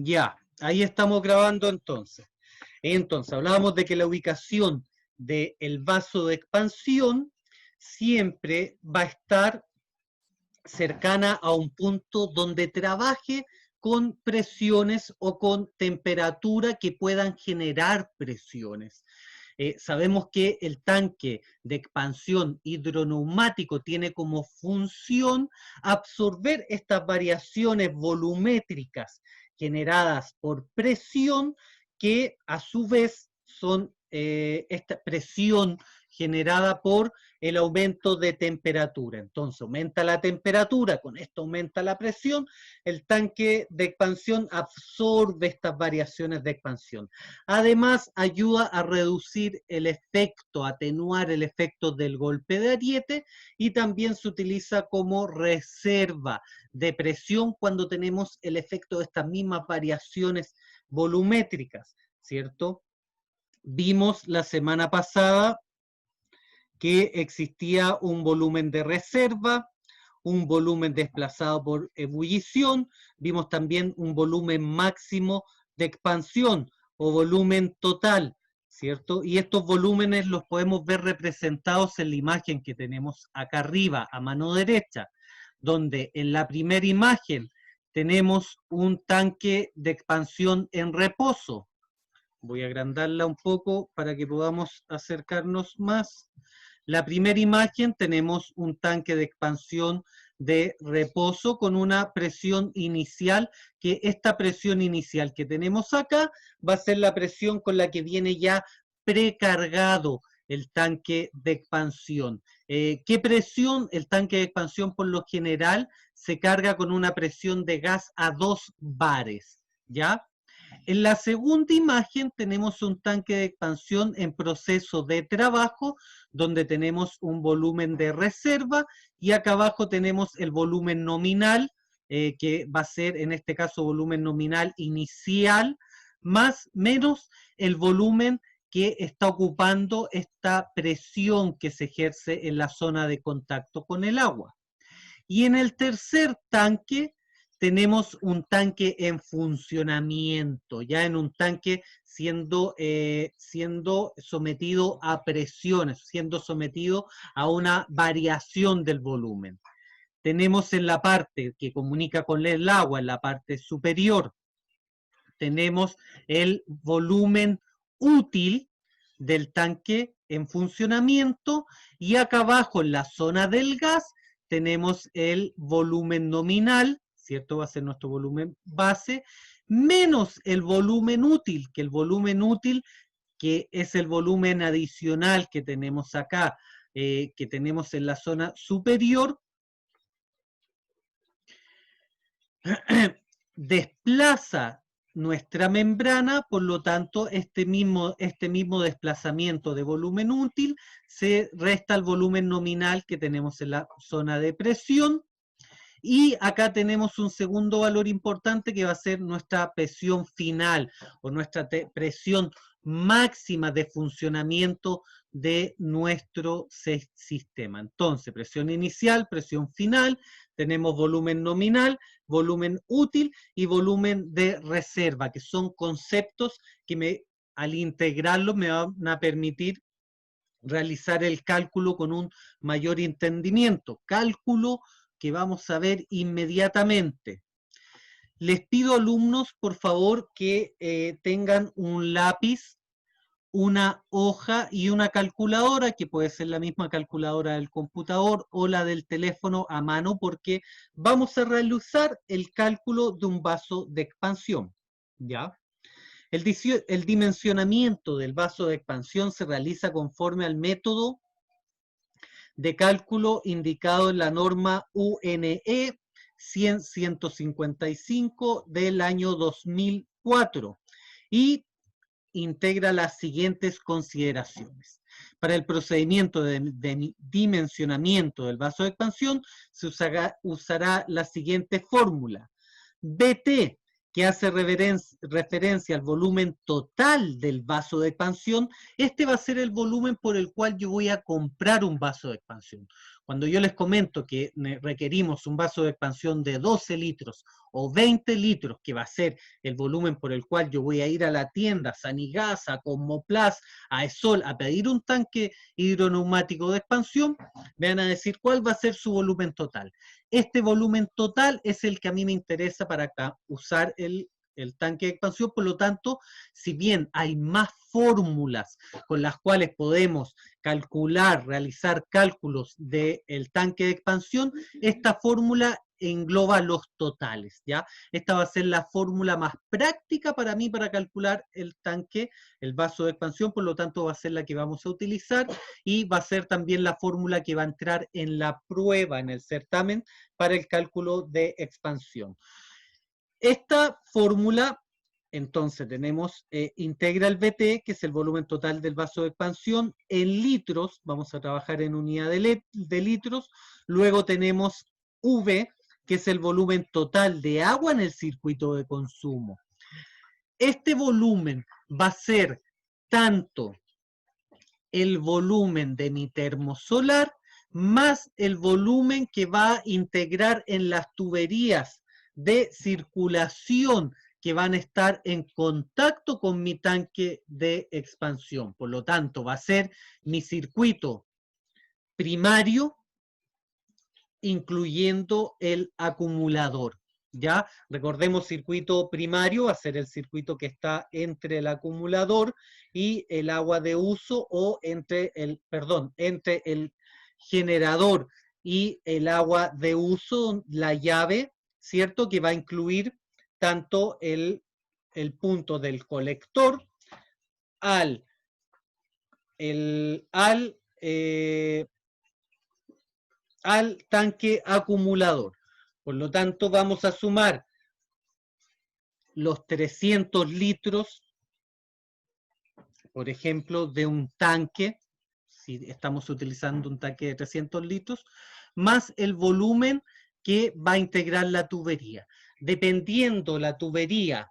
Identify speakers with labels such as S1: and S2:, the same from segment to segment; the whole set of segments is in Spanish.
S1: Ya, ahí estamos grabando entonces. Entonces, hablábamos de que la ubicación del vaso de expansión siempre va a estar cercana a un punto donde trabaje con presiones o con temperatura que puedan generar presiones. Sabemos que el tanque de expansión hidroneumático tiene como función absorber estas variaciones volumétricas generadas por presión, que a su vez son esta presión generada por el aumento de temperatura. Entonces aumenta la temperatura, con esto aumenta la presión, el tanque de expansión absorbe estas variaciones de expansión. Además, ayuda a reducir el efecto, atenuar el efecto del golpe de ariete, y también se utiliza como reserva de presión cuando tenemos el efecto de estas mismas variaciones volumétricas, ¿cierto? Vimos la semana pasada que existía un volumen de reserva, un volumen desplazado por ebullición, vimos también un volumen máximo de expansión o volumen total, ¿cierto? Y estos volúmenes los podemos ver representados en la imagen que tenemos acá arriba, a mano derecha, donde en la primera imagen tenemos un tanque de expansión en reposo. Voy a agrandarla un poco para que podamos acercarnos más. La primera imagen tenemos un tanque de expansión de reposo con una presión inicial, que esta presión inicial que tenemos acá va a ser la presión con la que viene ya precargado el tanque de expansión. ¿Qué presión? El tanque de expansión por lo general se carga con una presión de gas a 2 bares, ¿ya? En la segunda imagen tenemos un tanque de expansión en proceso de trabajo, donde tenemos un volumen de reserva, y acá abajo tenemos el volumen nominal, que va a ser en este caso volumen nominal inicial, más menos el volumen que está ocupando esta presión que se ejerce en la zona de contacto con el agua. Y en el tercer tanque tenemos un tanque en funcionamiento, ya en un tanque siendo sometido a presiones, siendo sometido a una variación del volumen. Tenemos en la parte que comunica con el agua, en la parte superior, tenemos el volumen útil del tanque en funcionamiento, y acá abajo en la zona del gas tenemos el volumen nominal, ¿cierto? Va a ser nuestro volumen base, menos el volumen útil, que es el volumen adicional que tenemos acá, que tenemos en la zona superior, desplaza nuestra membrana, por lo tanto este mismo desplazamiento de volumen útil se resta al volumen nominal que tenemos en la zona de presión. Y acá tenemos un segundo valor importante, que va a ser nuestra presión final o nuestra presión máxima de funcionamiento de nuestro sistema. Entonces, presión inicial, presión final, tenemos volumen nominal, volumen útil y volumen de reserva, que son conceptos que al integrarlos me van a permitir realizar el cálculo con un mayor entendimiento. Cálculo que vamos a ver inmediatamente. Les pido, alumnos, por favor, que tengan un lápiz, una hoja y una calculadora, que puede ser la misma calculadora del computador o la del teléfono a mano, porque vamos a realizar el cálculo de un vaso de expansión, ¿ya? El dimensionamiento del vaso de expansión se realiza conforme al método de cálculo indicado en la norma UNE 100-155 del año 2004, y integra las siguientes consideraciones. Para el procedimiento de dimensionamiento del vaso de expansión se usará la siguiente fórmula. BT, que hace referencia al volumen total del vaso de expansión, este va a ser el volumen por el cual yo voy a comprar un vaso de expansión. Cuando yo les comento que requerimos un vaso de expansión de 12 litros o 20 litros, que va a ser el volumen por el cual yo voy a ir a la tienda, Sanigasa, Cosmoplas, a Esol, a pedir un tanque hidroneumático de expansión, me van a decir cuál va a ser su volumen total. Este volumen total es el que a mí me interesa para usar el tanque de expansión. Por lo tanto, si bien hay más fórmulas con las cuales podemos calcular, realizar cálculos del tanque de expansión, esta fórmula engloba los totales, ¿ya? Esta va a ser la fórmula más práctica para mí para calcular el tanque, el vaso de expansión, por lo tanto va a ser la que vamos a utilizar y va a ser también la fórmula que va a entrar en la prueba, en el certamen, para el cálculo de expansión. Esta fórmula, entonces tenemos integral BT, que es el volumen total del vaso de expansión, en litros, vamos a trabajar en unidad de litros, luego tenemos V, que es el volumen total de agua en el circuito de consumo. Este volumen va a ser tanto el volumen de mi termosolar más el volumen que va a integrar en las tuberías de circulación que van a estar en contacto con mi tanque de expansión. Por lo tanto, va a ser mi circuito primario, incluyendo el acumulador. ¿Ya? Recordemos, circuito primario va a ser el circuito que está entre el acumulador y el agua de uso, o entre el generador y el agua de uso, la llave, ¿cierto? Que va a incluir tanto el punto del colector al, al tanque acumulador. Por lo tanto, vamos a sumar los 300 litros, por ejemplo, de un tanque, si estamos utilizando un tanque de 300 litros, más el volumen que va a integrar la tubería. Dependiendo la tubería,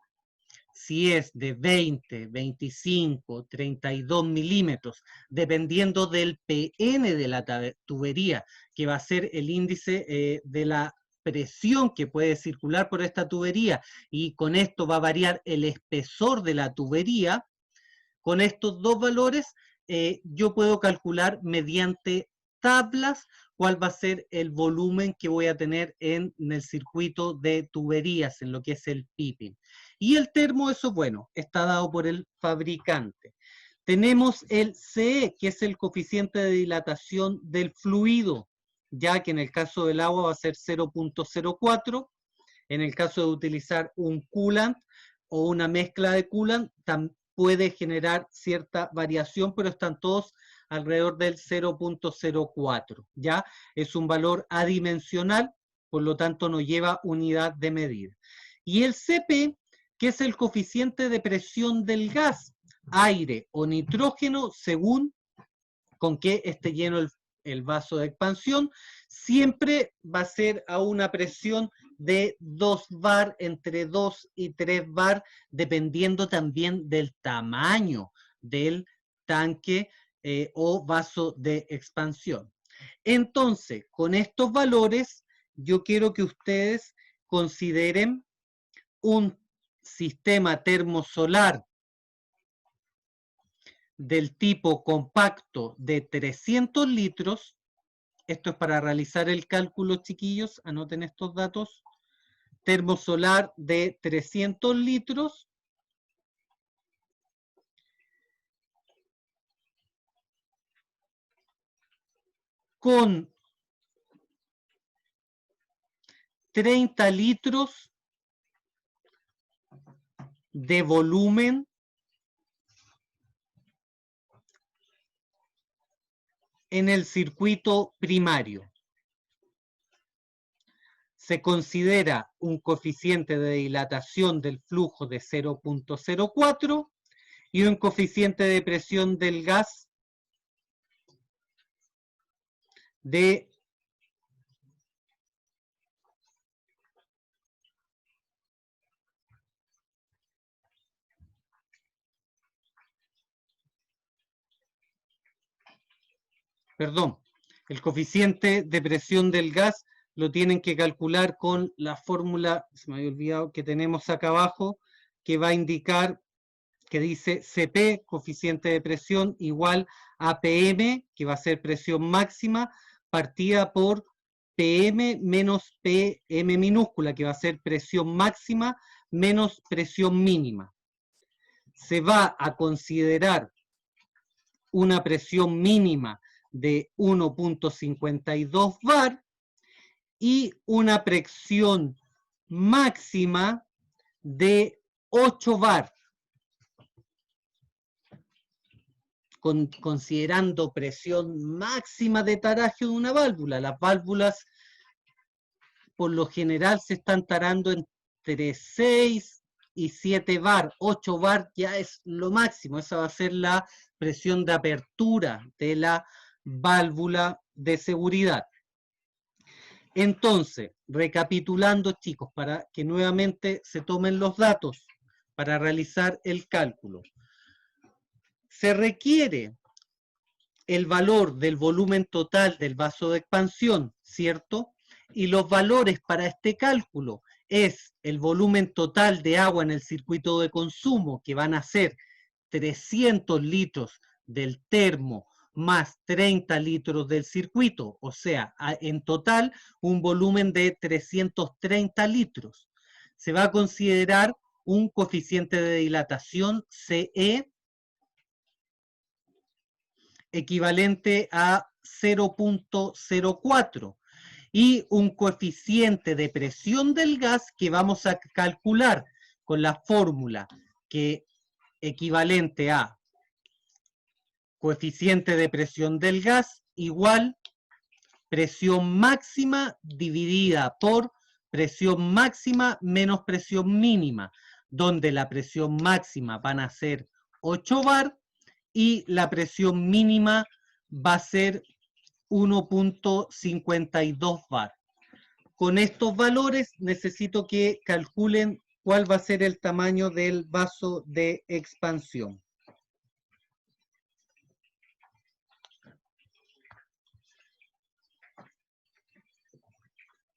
S1: si es de 20, 25, 32 milímetros, dependiendo del PN de la tubería, que va a ser el índice de la presión que puede circular por esta tubería, y con esto va a variar el espesor de la tubería. Con estos dos valores yo puedo calcular mediante tablas cuál va a ser el volumen que voy a tener en el circuito de tuberías, en lo que es el piping. Y el termo, eso bueno, está dado por el fabricante. Tenemos el CE, que es el coeficiente de dilatación del fluido, ya que en el caso del agua va a ser 0.04, en el caso de utilizar un coolant o una mezcla de coolant, puede generar cierta variación, pero están todos alrededor del 0.04, ¿ya? Es un valor adimensional, por lo tanto no lleva unidad de medida. Y el CP, que es el coeficiente de presión del gas, aire o nitrógeno, según con qué esté lleno el vaso de expansión, siempre va a ser a una presión de 2 bar, entre 2 y 3 bar, dependiendo también del tamaño del tanque o vaso de expansión. Entonces, con estos valores, yo quiero que ustedes consideren un sistema termosolar del tipo compacto de 300 litros. Esto es para realizar el cálculo, chiquillos, anoten estos datos. Termosolar de 300 litros con 30 litros de volumen en el circuito primario. Se considera un coeficiente de dilatación del flujo de 0.04 y un coeficiente de presión del gas de 0.04. El coeficiente de presión del gas lo tienen que calcular con la fórmula, se me había olvidado, que tenemos acá abajo, que va a indicar, que dice CP, coeficiente de presión, igual a PM, que va a ser presión máxima, partida por PM menos PM minúscula, que va a ser presión máxima menos presión mínima. Se va a considerar una presión mínima de 1.52 bar y una presión máxima de 8 bar. Considerando presión máxima de taraje de una válvula. Las válvulas por lo general se están tarando entre 6 y 7 bar. 8 bar ya es lo máximo. Esa va a ser la presión de apertura de la válvula de seguridad. Entonces, recapitulando, chicos, para que nuevamente se tomen los datos para realizar el cálculo. Se requiere el valor del volumen total del vaso de expansión, ¿cierto? Y los valores para este cálculo es el volumen total de agua en el circuito de consumo, que van a ser 300 litros del termo más 30 litros del circuito, o sea, en total un volumen de 330 litros. Se va a considerar un coeficiente de dilatación CE equivalente a 0.04 y un coeficiente de presión del gas que vamos a calcular con la fórmula que equivalente a coeficiente de presión del gas igual presión máxima dividida por presión máxima menos presión mínima, donde la presión máxima van a ser 8 bar y la presión mínima va a ser 1.52 bar. Con estos valores necesito que calculen cuál va a ser el tamaño del vaso de expansión.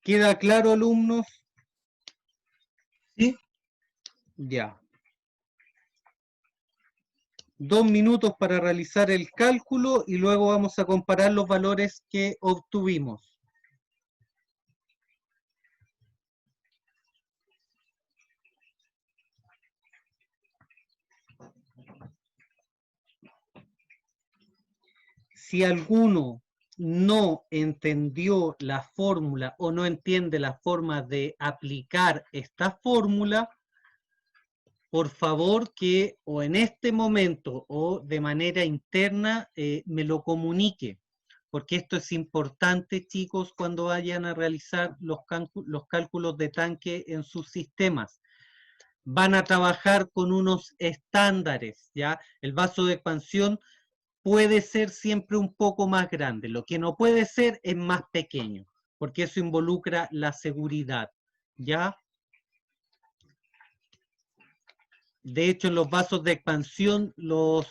S1: ¿Queda claro, alumnos?
S2: Sí.
S1: Ya. 2 minutos para realizar el cálculo y luego vamos a comparar los valores que obtuvimos. Si alguno no entendió la fórmula o no entiende la forma de aplicar esta fórmula, por favor que o en este momento o de manera interna me lo comunique, porque esto es importante, chicos, cuando vayan a realizar los cálculos de tanque en sus sistemas. Van a trabajar con unos estándares, ¿ya? El vaso de expansión puede ser siempre un poco más grande, lo que no puede ser es más pequeño, porque eso involucra la seguridad, ¿ya? De hecho, en los vasos de expansión, los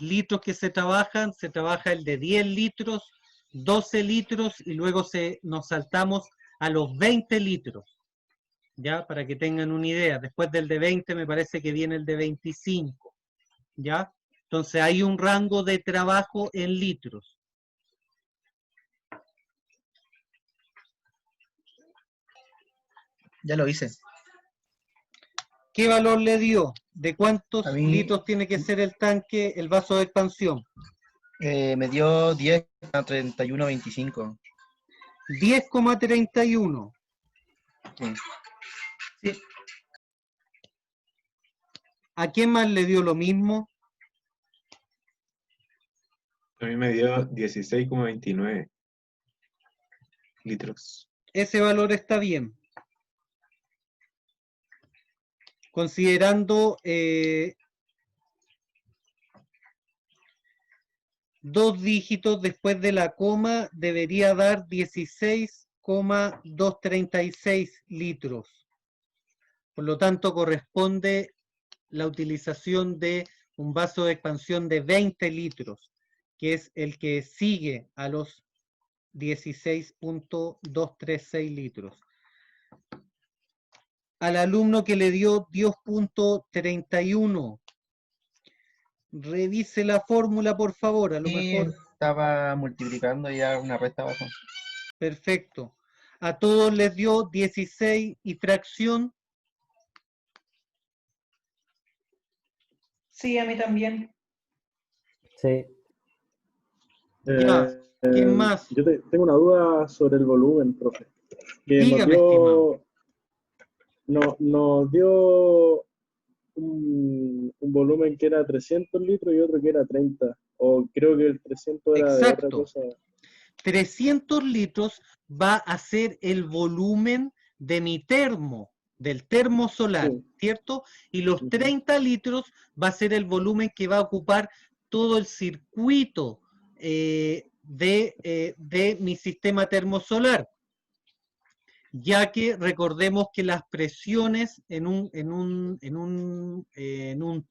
S1: litros que se trabaja el de 10 litros, 12 litros y luego nos saltamos a los 20 litros, ¿ya? Para que tengan una idea. Después del de 20 me parece que viene el de 25, ¿ya? Entonces hay un rango de trabajo en litros.
S2: Ya lo hice.
S1: ¿Qué valor le dio? ¿De cuántos
S2: A mí
S1: litros tiene que ser el tanque, el vaso de expansión?
S2: me dio 10,3125.
S1: 10,31.
S2: Sí. Sí.
S1: ¿A quién más le dio lo mismo?
S3: A mí me dio 16,29 litros.
S1: Ese valor está bien. Considerando 2 dígitos después de la coma, debería dar 16,236 litros. Por lo tanto, corresponde la utilización de un vaso de expansión de 20 litros. que es el que sigue a los 16.236 litros. Al alumno que le dio 10.31, revise la fórmula, por favor, a lo
S2: Y
S1: mejor.
S2: estaba multiplicando ya una resta abajo.
S1: Perfecto. A todos les dio 16 y fracción.
S4: Sí, a mí también.
S5: Sí.
S1: Ya, ¿quién más?
S6: Yo tengo una duda sobre el volumen, profe. Que
S1: Dígame, estimado.
S6: nos dio un volumen que era 300 litros y otro que era 30. O creo que el 300 era de otra
S1: Exacto.
S6: cosa.
S1: 300 litros va a ser el volumen de mi termo, del termo solar,
S6: Sí.
S1: ¿cierto? Y los
S6: Ujú.
S1: 30 litros va a ser el volumen que va a ocupar todo el circuito de mi sistema termosolar, ya que recordemos que las presiones en un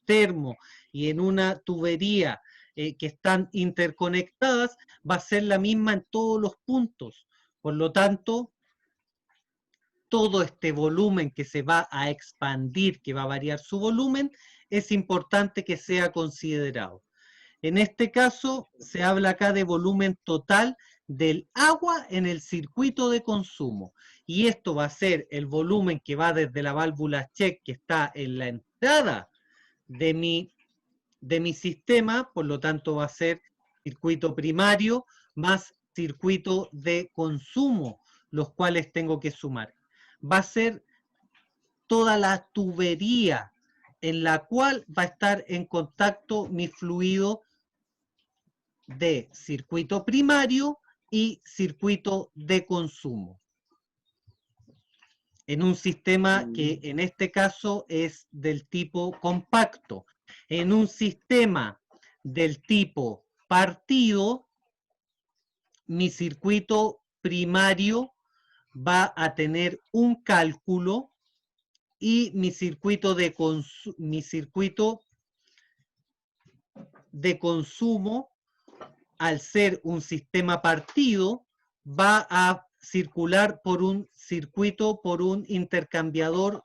S1: termo y en una tubería que están interconectadas va a ser la misma en todos los puntos. Por lo tanto, todo este volumen que se va a expandir, que va a variar su volumen, es importante que sea considerado. En este caso, se habla acá de volumen total del agua en el circuito de consumo. Y esto va a ser el volumen que va desde la válvula check que está en la entrada de mi sistema, por lo tanto va a ser circuito primario más circuito de consumo, los cuales tengo que sumar. Va a ser toda la tubería en la cual va a estar en contacto mi fluido de circuito primario y circuito de consumo. En un sistema que en este caso es del tipo compacto. En un sistema del tipo partido, mi circuito primario va a tener un cálculo y mi circuito de consumo, al ser un sistema partido, va a circular por un circuito, por un intercambiador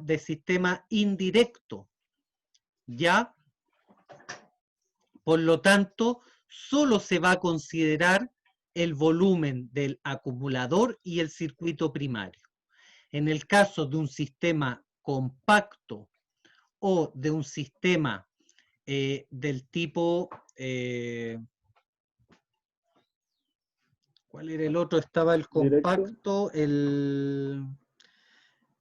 S1: de sistema indirecto, ¿ya? Por lo tanto, solo se va a considerar el volumen del acumulador y el circuito primario. En el caso de un sistema compacto o de un sistema del tipo... ¿cuál era el otro? Estaba el compacto, el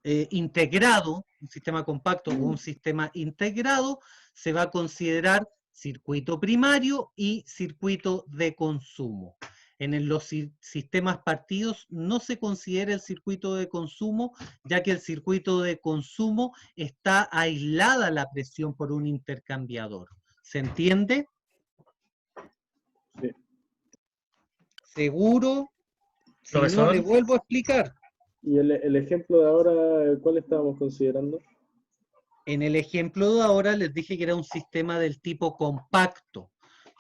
S1: integrado, un sistema compacto o un sistema integrado, se va a considerar circuito primario y circuito de consumo. En los sistemas partidos no se considera el circuito de consumo, ya que el circuito de consumo está aislada la presión por un intercambiador. ¿Se entiende?
S6: Sí.
S1: ¿Seguro? Si no,
S2: Profesor.
S1: le vuelvo a explicar.
S6: ¿Y el ejemplo de ahora, cuál estábamos considerando?
S1: En el ejemplo de ahora les dije que era un sistema del tipo compacto.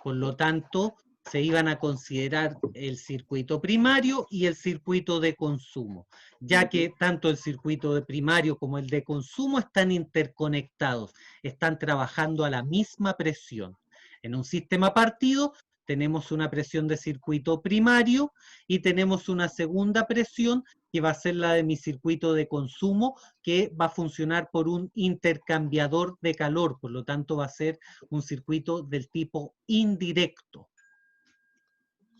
S1: Por lo tanto, se iban a considerar el circuito primario y el circuito de consumo, ya que tanto el circuito de primario como el de consumo están interconectados, están trabajando a la misma presión. En un sistema partido tenemos una presión de circuito primario y tenemos una segunda presión que va a ser la de mi circuito de consumo, que va a funcionar por un intercambiador de calor, por lo tanto va a ser un circuito del tipo indirecto.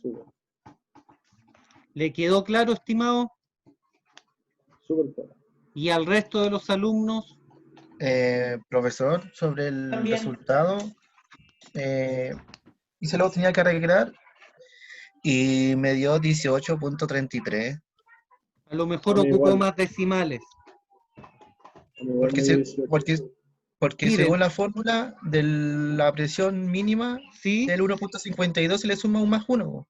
S6: Súper,
S1: ¿Le quedó claro, estimado?
S6: súper claro.
S1: ¿Y al resto de los alumnos?
S2: Profesor, sobre el
S4: También.
S2: resultado, hice lo que tenía que arreglar y me dio 18.33.
S1: A lo mejor
S6: A mí
S1: ocupó
S6: igual.
S1: más decimales.
S6: A mí igual me dio 18.
S2: Porque
S1: Miren.
S2: según la fórmula de la presión mínima
S1: ¿Sí?
S2: del 1.52 se le suma un más 1.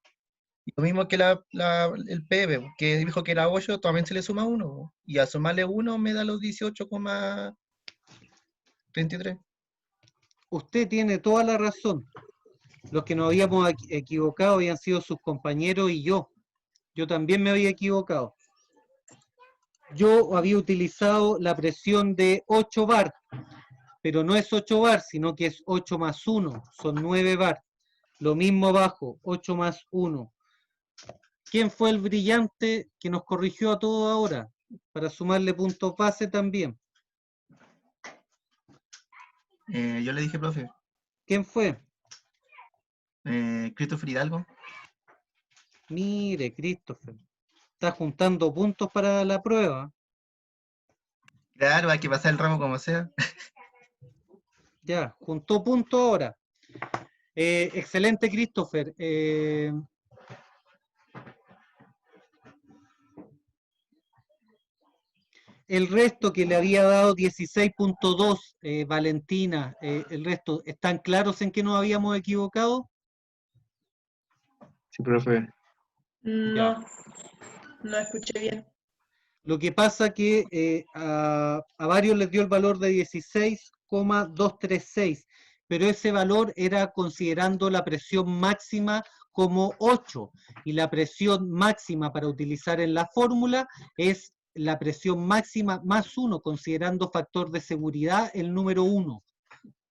S2: Y lo mismo que el PB, que dijo que era 8, también se le suma 1. Y a sumarle 1 me da los 18.33.
S1: Usted tiene toda la razón. Los que nos habíamos equivocado habían sido sus compañeros y yo. Yo también me había equivocado. Yo había utilizado la presión de 8 bar, pero no es 8 bar, sino que es 8 más 1, son 9 bar. Lo mismo abajo, 8 más 1. ¿Quién fue el brillante que nos corrigió a todos ahora? Para sumarle puntos base también.
S2: Yo le dije, profe,
S1: ¿Quién fue?
S2: Christopher Hidalgo.
S1: Mire, Christopher. Está juntando puntos para la prueba.
S2: Claro, hay que pasar el ramo como sea.
S1: Ya, juntó puntos ahora. Excelente, Christopher. El resto que le había dado 16.2, Valentina, el resto, ¿están claros en que nos habíamos equivocado?
S3: Sí, profe.
S4: No, no escuché bien.
S1: Lo que pasa que a varios les dio el valor de 16,236, pero ese valor era considerando la presión máxima como 8, y la presión máxima para utilizar en la fórmula es la presión máxima más 1, considerando factor de seguridad el número 1.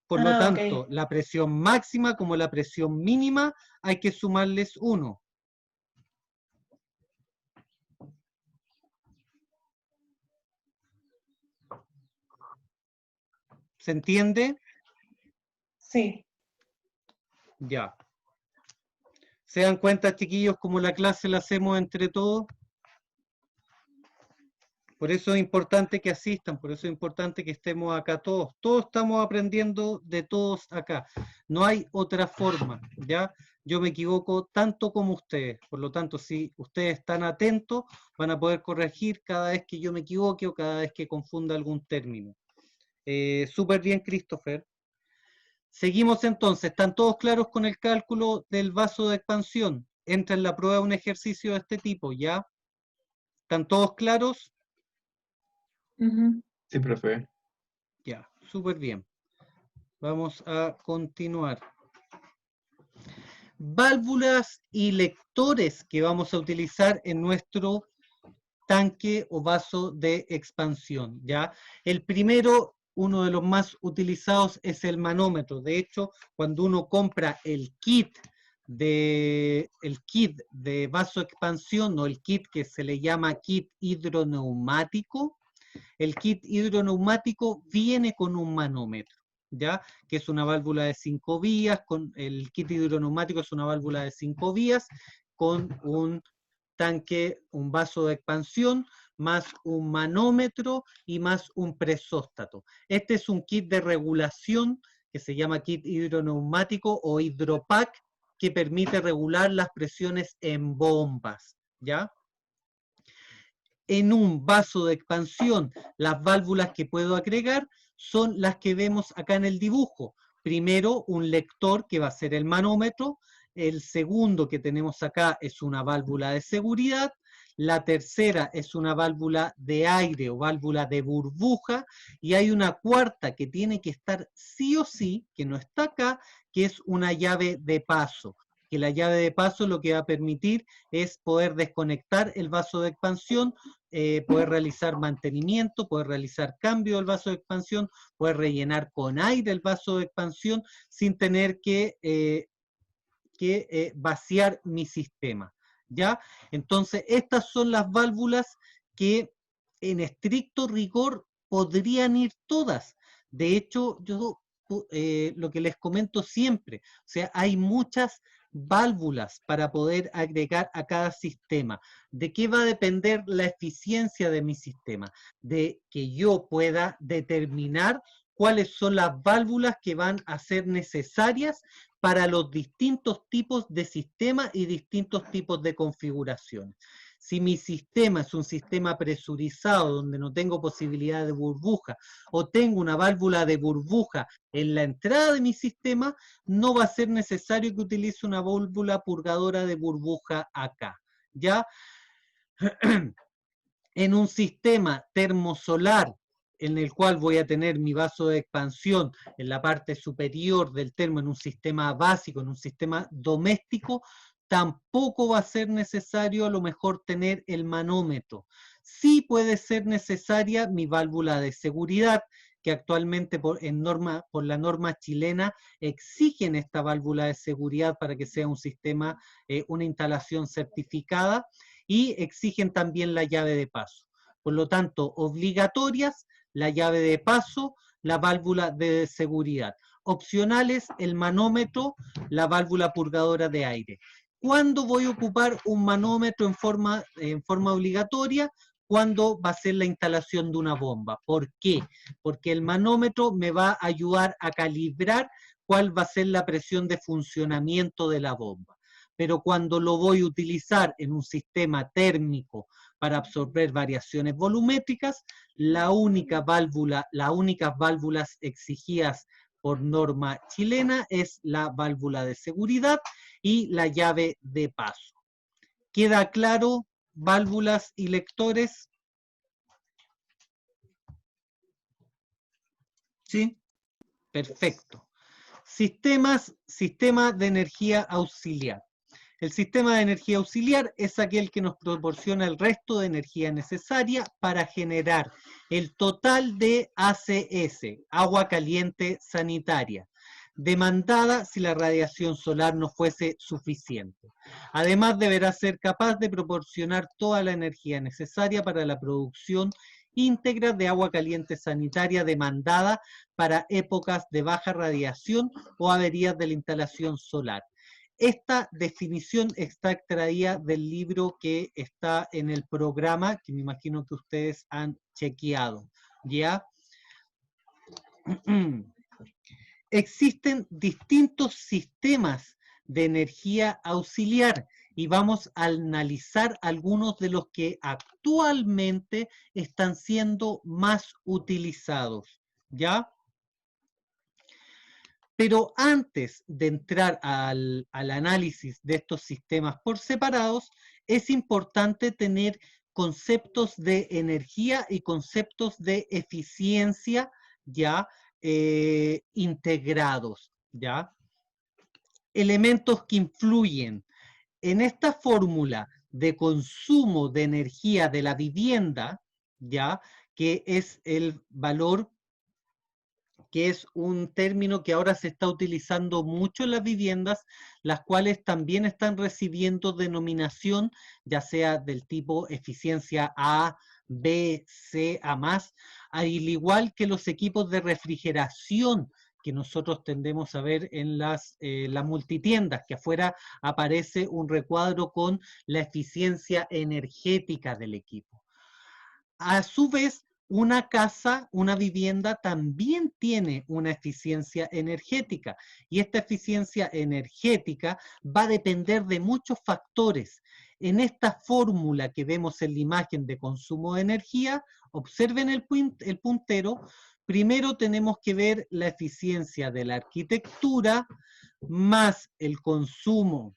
S1: Por lo tanto,
S4: Ok.
S1: la presión máxima como la presión mínima hay que sumarles 1. ¿Se entiende?
S4: Sí.
S1: Ya. ¿Se dan cuenta, chiquillos, cómo la clase la hacemos entre todos? Por eso es importante que asistan, por eso es importante que estemos acá todos. Todos estamos aprendiendo de todos acá. No hay otra forma, ¿ya? Yo me equivoco tanto como ustedes. Por lo tanto, si ustedes están atentos, van a poder corregir cada vez que yo me equivoque o cada vez que confunda algún término. Súper bien, Christopher. Seguimos entonces. ¿Están todos claros con el cálculo del vaso de expansión? Entra en la prueba un ejercicio de este tipo, ¿ya? ¿Están todos claros?
S4: Ujú.
S3: Sí, profe.
S1: Ya, súper bien. Vamos a continuar. Válvulas y lectores que vamos a utilizar en nuestro tanque o vaso de expansión, ¿ya? El primero, uno de los más utilizados, es el manómetro. De hecho, cuando uno compra el kit de vaso de expansión, o el kit que se le llama kit hidroneumático, el kit hidroneumático viene con un manómetro, ¿ya? Que es una válvula de 5 vías, el kit hidroneumático es una válvula de 5 vías con un tanque, un vaso de expansión, más un manómetro y más un presóstato. Este es un kit de regulación que se llama kit hidroneumático o hidropack, que permite regular las presiones en bombas, ¿ya? En un vaso de expansión, las válvulas que puedo agregar son las que vemos acá en el dibujo. Primero, un lector que va a ser el manómetro. El segundo que tenemos acá es una válvula de seguridad. La tercera es una válvula de aire o válvula de burbuja. Y hay una cuarta que tiene que estar sí o sí, que no está acá, que es una llave de paso. Que la llave de paso lo que va a permitir es poder desconectar el vaso de expansión, poder realizar mantenimiento, poder realizar cambio del vaso de expansión, poder rellenar con aire el vaso de expansión sin tener que vaciar mi sistema, ¿ya? Entonces, estas son las válvulas que en estricto rigor podrían ir todas. De hecho, yo lo que les comento siempre, o sea, hay muchas válvulas para poder agregar a cada sistema. ¿De qué va a depender la eficiencia de mi sistema? De que yo pueda determinar cuáles son las válvulas que van a ser necesarias para los distintos tipos de sistemas y distintos tipos de configuraciones. Si mi sistema es un sistema presurizado donde no tengo posibilidad de burbuja o tengo una válvula de burbuja en la entrada de mi sistema, no va a ser necesario que utilice una válvula purgadora de burbuja acá, ¿ya? En un sistema termosolar en el cual voy a tener mi vaso de expansión en la parte superior del termo en un sistema básico, en un sistema doméstico, tampoco va a ser necesario a lo mejor tener el manómetro. Sí puede ser necesaria mi válvula de seguridad, que actualmente por la norma chilena exigen esta válvula de seguridad para que sea un sistema, una instalación certificada, y exigen también la llave de paso. Por lo tanto, obligatorias, la llave de paso, la válvula de seguridad. Opcionales, el manómetro, la válvula purgadora de aire. ¿Cuándo voy a ocupar un manómetro en forma obligatoria? Cuando va a ser la instalación de una bomba. ¿Por qué? Porque el manómetro me va a ayudar a calibrar cuál va a ser la presión de funcionamiento de la bomba. Pero cuando lo voy a utilizar en un sistema térmico para absorber variaciones volumétricas, las únicas válvulas exigidas por norma chilena es la válvula de seguridad y la llave de paso. ¿Queda claro, válvulas y lectores? ¿Sí? Perfecto. Sistema de energía auxiliar. El sistema de energía auxiliar es aquel que nos proporciona el resto de energía necesaria para generar el total de ACS, agua caliente sanitaria, demandada si la radiación solar no fuese suficiente. Además, deberá ser capaz de proporcionar toda la energía necesaria para la producción íntegra de agua caliente sanitaria demandada para épocas de baja radiación o averías de la instalación solar. Esta definición está extraída del libro que está en el programa, que me imagino que ustedes han chequeado, ¿ya? Existen distintos sistemas de energía auxiliar y vamos a analizar algunos de los que actualmente están siendo más utilizados, ¿ya? Pero antes de entrar al análisis de estos sistemas por separados, es importante tener conceptos de energía y conceptos de eficiencia ya integrados, ¿ya? Elementos que influyen en esta fórmula de consumo de energía de la vivienda, ¿ya? Que es el valor, que es un término que ahora se está utilizando mucho en las viviendas, las cuales también están recibiendo denominación, ya sea del tipo eficiencia A, B, C, A+, al igual que los equipos de refrigeración que nosotros tendemos a ver en las multitiendas, que afuera aparece un recuadro con la eficiencia energética del equipo. A su vez, una casa, una vivienda también tiene una eficiencia energética, y esta eficiencia energética va a depender de muchos factores. En esta fórmula que vemos en la imagen de consumo de energía, observen el puntero. Primero tenemos que ver la eficiencia de la arquitectura más el consumo,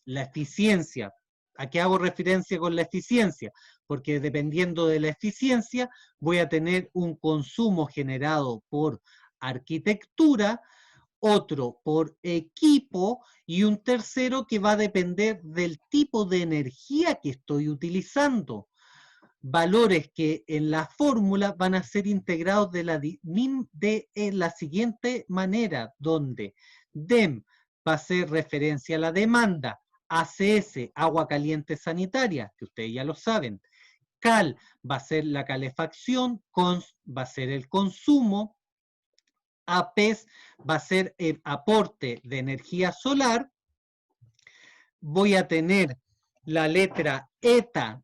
S1: la eficiencia. ¿A qué hago referencia con la eficiencia? Porque dependiendo de la eficiencia voy a tener un consumo generado por arquitectura, otro por equipo y un tercero que va a depender del tipo de energía que estoy utilizando. Valores que en la fórmula van a ser integrados de la siguiente manera, donde DEM va a ser referencia a la demanda, ACS, agua caliente sanitaria, que ustedes ya lo saben, CAL va a ser la calefacción, CONS va a ser el consumo, APES va a ser el aporte de energía solar, voy a tener la letra ETA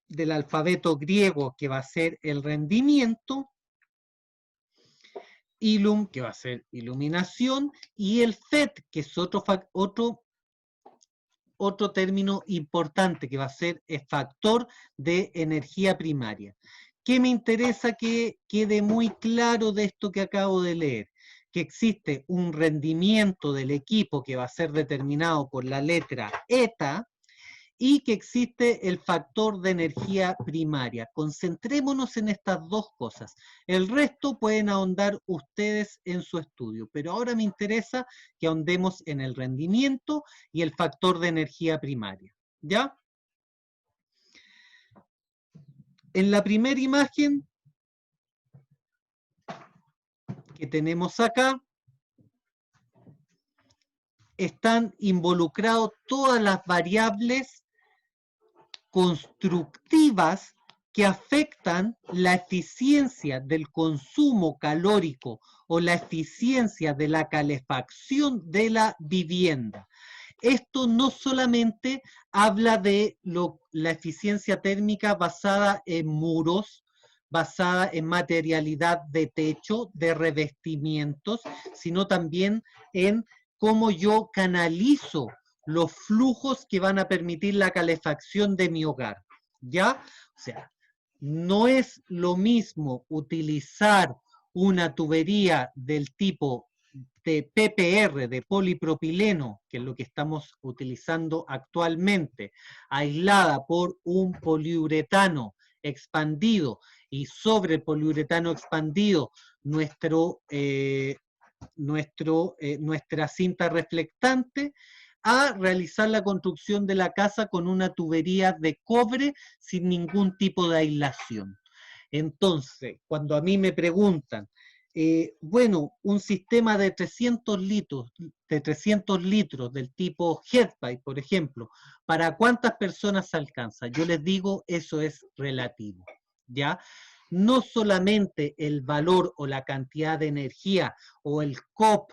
S1: del alfabeto griego, que va a ser el rendimiento, ILUM, que va a ser iluminación, y el FET, que es otro término importante, que va a ser el factor de energía primaria. ¿Qué me interesa que quede muy claro de esto que acabo de leer? Que existe un rendimiento del equipo que va a ser determinado por la letra ETA, y que existe el factor de energía primaria. Concentrémonos en estas dos cosas. El resto pueden ahondar ustedes en su estudio, pero ahora me interesa que ahondemos en el rendimiento y el factor de energía primaria. ¿Ya? En la primera imagen que tenemos acá, están involucradas todas las variables constructivas que afectan la eficiencia del consumo calórico o la eficiencia de la calefacción de la vivienda. Esto no solamente habla de la eficiencia térmica basada en muros, basada en materialidad de techo, de revestimientos, sino también en cómo yo canalizo los flujos que van a permitir la calefacción de mi hogar, ¿ya? O sea, no es lo mismo utilizar una tubería del tipo de PPR, de polipropileno, que es lo que estamos utilizando actualmente, aislada por un poliuretano expandido, y sobre el poliuretano expandido nuestra cinta reflectante, a realizar la construcción de la casa con una tubería de cobre sin ningún tipo de aislación. Entonces, cuando a mí me preguntan, bueno, un sistema de 300 litros del tipo Headpipe, por ejemplo, ¿para cuántas personas alcanza? Yo les digo, eso es relativo, ¿ya? No solamente el valor o la cantidad de energía o el COP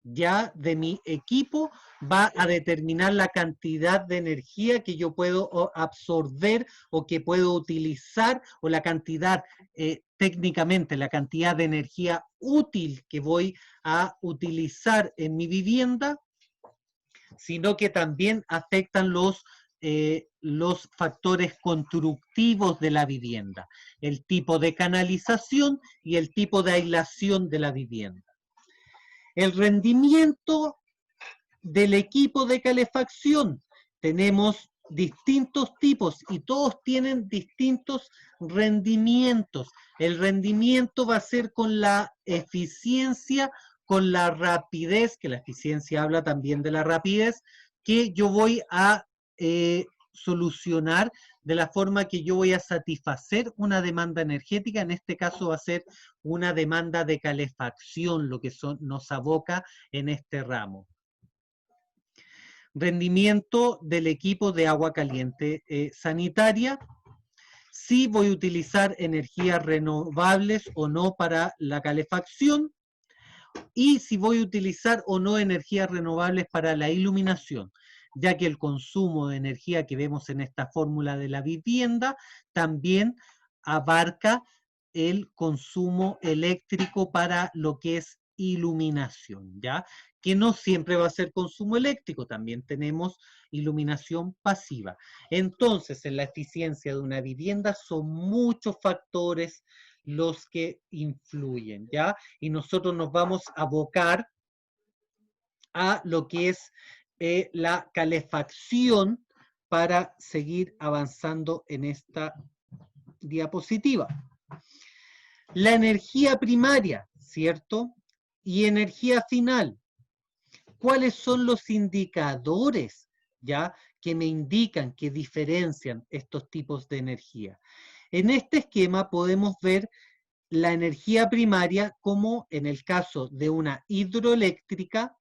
S1: ya de mi equipo va a determinar la cantidad de energía que yo puedo absorber o que puedo utilizar, o la cantidad, técnicamente, la cantidad de energía útil que voy a utilizar en mi vivienda, sino que también afectan los factores constructivos de la vivienda, el tipo de canalización y el tipo de aislación de la vivienda. El rendimiento del equipo de calefacción. Tenemos distintos tipos y todos tienen distintos rendimientos. El rendimiento va a ser con la eficiencia, con la rapidez, que la eficiencia habla también de la rapidez, que yo voy a solucionar, de la forma que yo voy a satisfacer una demanda energética. En este caso va a ser una demanda de calefacción, lo que nos aboca en este ramo. Rendimiento del equipo de agua caliente sanitaria. Si voy a utilizar energías renovables o no para la calefacción, y si voy a utilizar o no energías renovables para la iluminación, ya que el consumo de energía que vemos en esta fórmula de la vivienda también abarca el consumo eléctrico para lo que es iluminación, ¿ya? Que no siempre va a ser consumo eléctrico, también tenemos iluminación pasiva. Entonces, en la eficiencia de una vivienda son muchos factores los que influyen, ¿ya? Y nosotros nos vamos a abocar a lo que es la calefacción para seguir avanzando en esta diapositiva. La energía primaria, ¿cierto? Y energía final. ¿Cuáles son los indicadores, ya, que me indican, que diferencian estos tipos de energía? En este esquema podemos ver la energía primaria como, en el caso de una hidroeléctrica,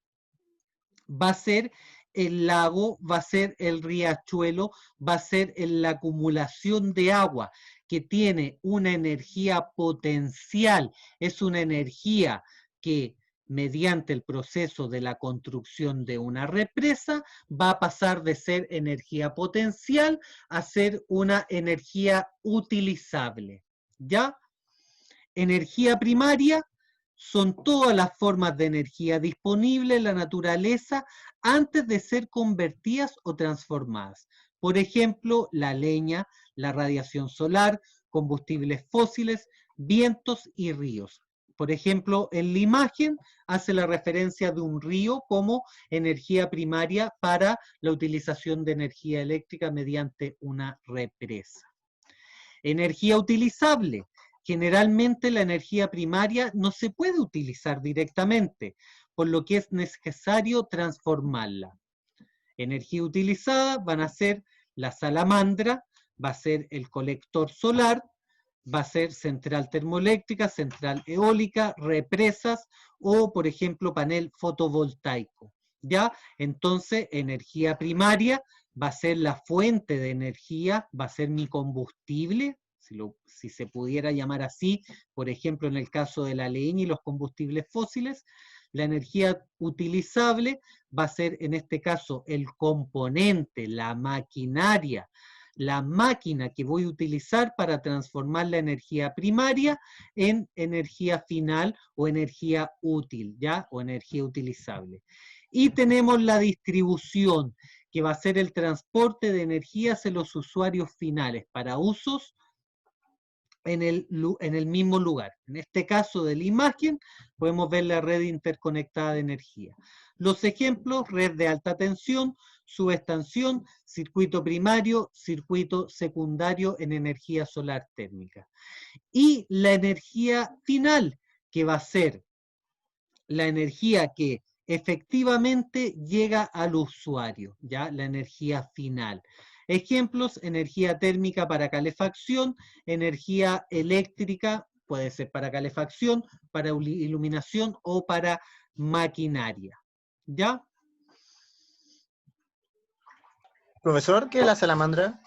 S1: va a ser el lago, va a ser el riachuelo, va a ser la acumulación de agua, que tiene una energía potencial, es una energía que mediante el proceso de la construcción de una represa va a pasar de ser energía potencial a ser una energía utilizable, ¿ya? Energía primaria son todas las formas de energía disponible en la naturaleza antes de ser convertidas o transformadas. Por ejemplo, la leña, la radiación solar, combustibles fósiles, vientos y ríos. por ejemplo, en la imagen hace la referencia de un río como energía primaria para la utilización de energía eléctrica mediante una represa. Energía utilizable. Generalmente la energía primaria no se puede utilizar directamente, por lo que es necesario transformarla. Energía utilizada van a ser la salamandra, va a ser el colector solar, va a ser central termoeléctrica, central eólica, represas o, por ejemplo, panel fotovoltaico. ¿Ya? Entonces, energía primaria va a ser la fuente de energía, va a ser mi combustible, si se pudiera llamar así, por ejemplo, en el caso de la leña y los combustibles fósiles. La energía utilizable va a ser, en este caso, el componente, la maquinaria, la máquina que voy a utilizar para transformar la energía primaria en energía final o energía útil, ¿ya? O energía utilizable. Y tenemos la distribución, que va a ser el transporte de energía hacia los usuarios finales para usos en el mismo lugar. En este caso de la imagen, podemos ver la red interconectada de energía. Los ejemplos: red de alta tensión, subestación, circuito primario, circuito secundario en energía solar térmica. Y la energía final, que va a ser la energía que efectivamente llega al usuario, ¿ya? La energía final. Ejemplos: energía térmica para calefacción, energía eléctrica, puede ser para calefacción, para iluminación o para maquinaria. ¿Ya?
S2: Profesor, ¿qué es la salamandra?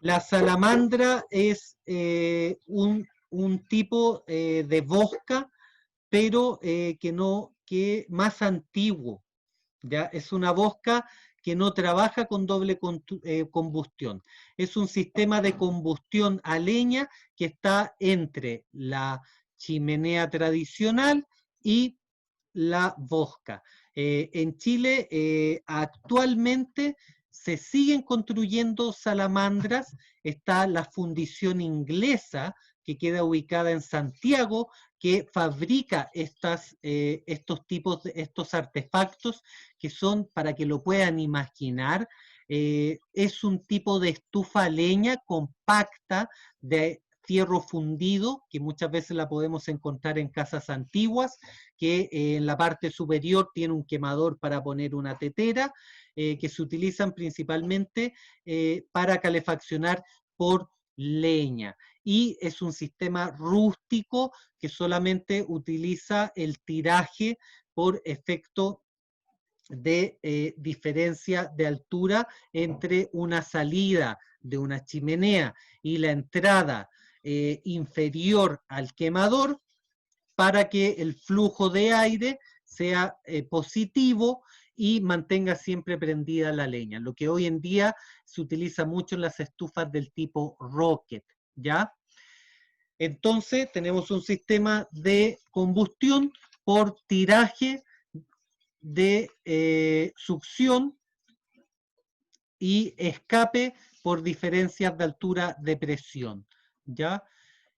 S1: La salamandra es un tipo de bosca, pero que más antiguo, ¿ya? Es una bosca que no trabaja con doble combustión. Es un sistema de combustión a leña que está entre la chimenea tradicional y la bosca. En Chile actualmente se siguen construyendo salamandras. Está la fundición inglesa que queda ubicada en Santiago, que fabrica estos artefactos que son, para que lo puedan imaginar, es un tipo de estufa a leña compacta de fierro fundido, que muchas veces la podemos encontrar en casas antiguas, que en la parte superior tiene un quemador para poner una tetera, que se utilizan principalmente para calefaccionar por leña. Y es un sistema rústico que solamente utiliza el tiraje por efecto de diferencia de altura entre una salida de una chimenea y la entrada inferior al quemador, para que el flujo de aire sea positivo y mantenga siempre prendida la leña, lo que hoy en día se utiliza mucho en las estufas del tipo rocket, ¿ya? Entonces tenemos un sistema de combustión por tiraje de succión y escape por diferencias de altura de presión, ¿ya?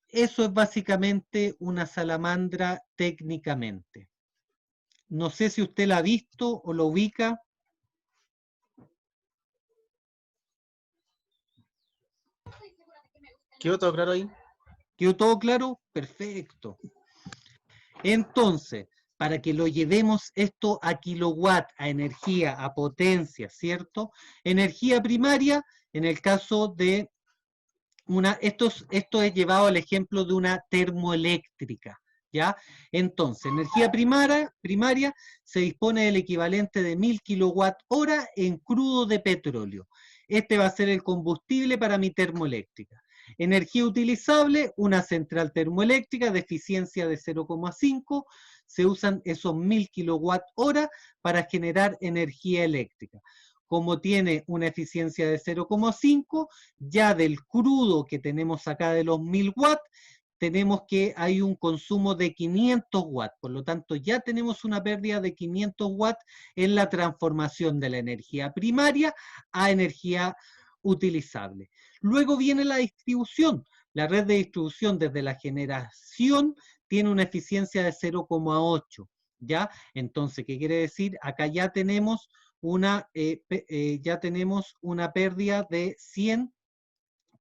S1: Eso es básicamente una salamandra técnicamente. No sé si usted la ha visto o lo ubica.
S2: ¿Quedó todo claro ahí?
S1: ¿Quedó todo claro? Perfecto. Entonces, para que lo llevemos esto a kilowatt, a energía, a potencia, ¿cierto? Energía primaria, en el caso de esto es llevado al ejemplo de una termoeléctrica, ¿ya? Entonces, energía primaria se dispone del equivalente de 1000 kWh en crudo de petróleo. Este va a ser el combustible para mi termoeléctrica. Energía utilizable: una central termoeléctrica de eficiencia de 0,5. Se usan esos 1000 kWh para generar energía eléctrica. Como tiene una eficiencia de 0,5, ya del crudo que tenemos acá de los 1000 watts, tenemos que hay un consumo de 500 watts. Por lo tanto, ya tenemos una pérdida de 500 watts en la transformación de la energía primaria a energía utilizable. Luego viene la distribución. La red de distribución, desde la generación, tiene una eficiencia de 0,8, ¿ya? Entonces, ¿qué quiere decir? Acá ya tenemos una pérdida de 100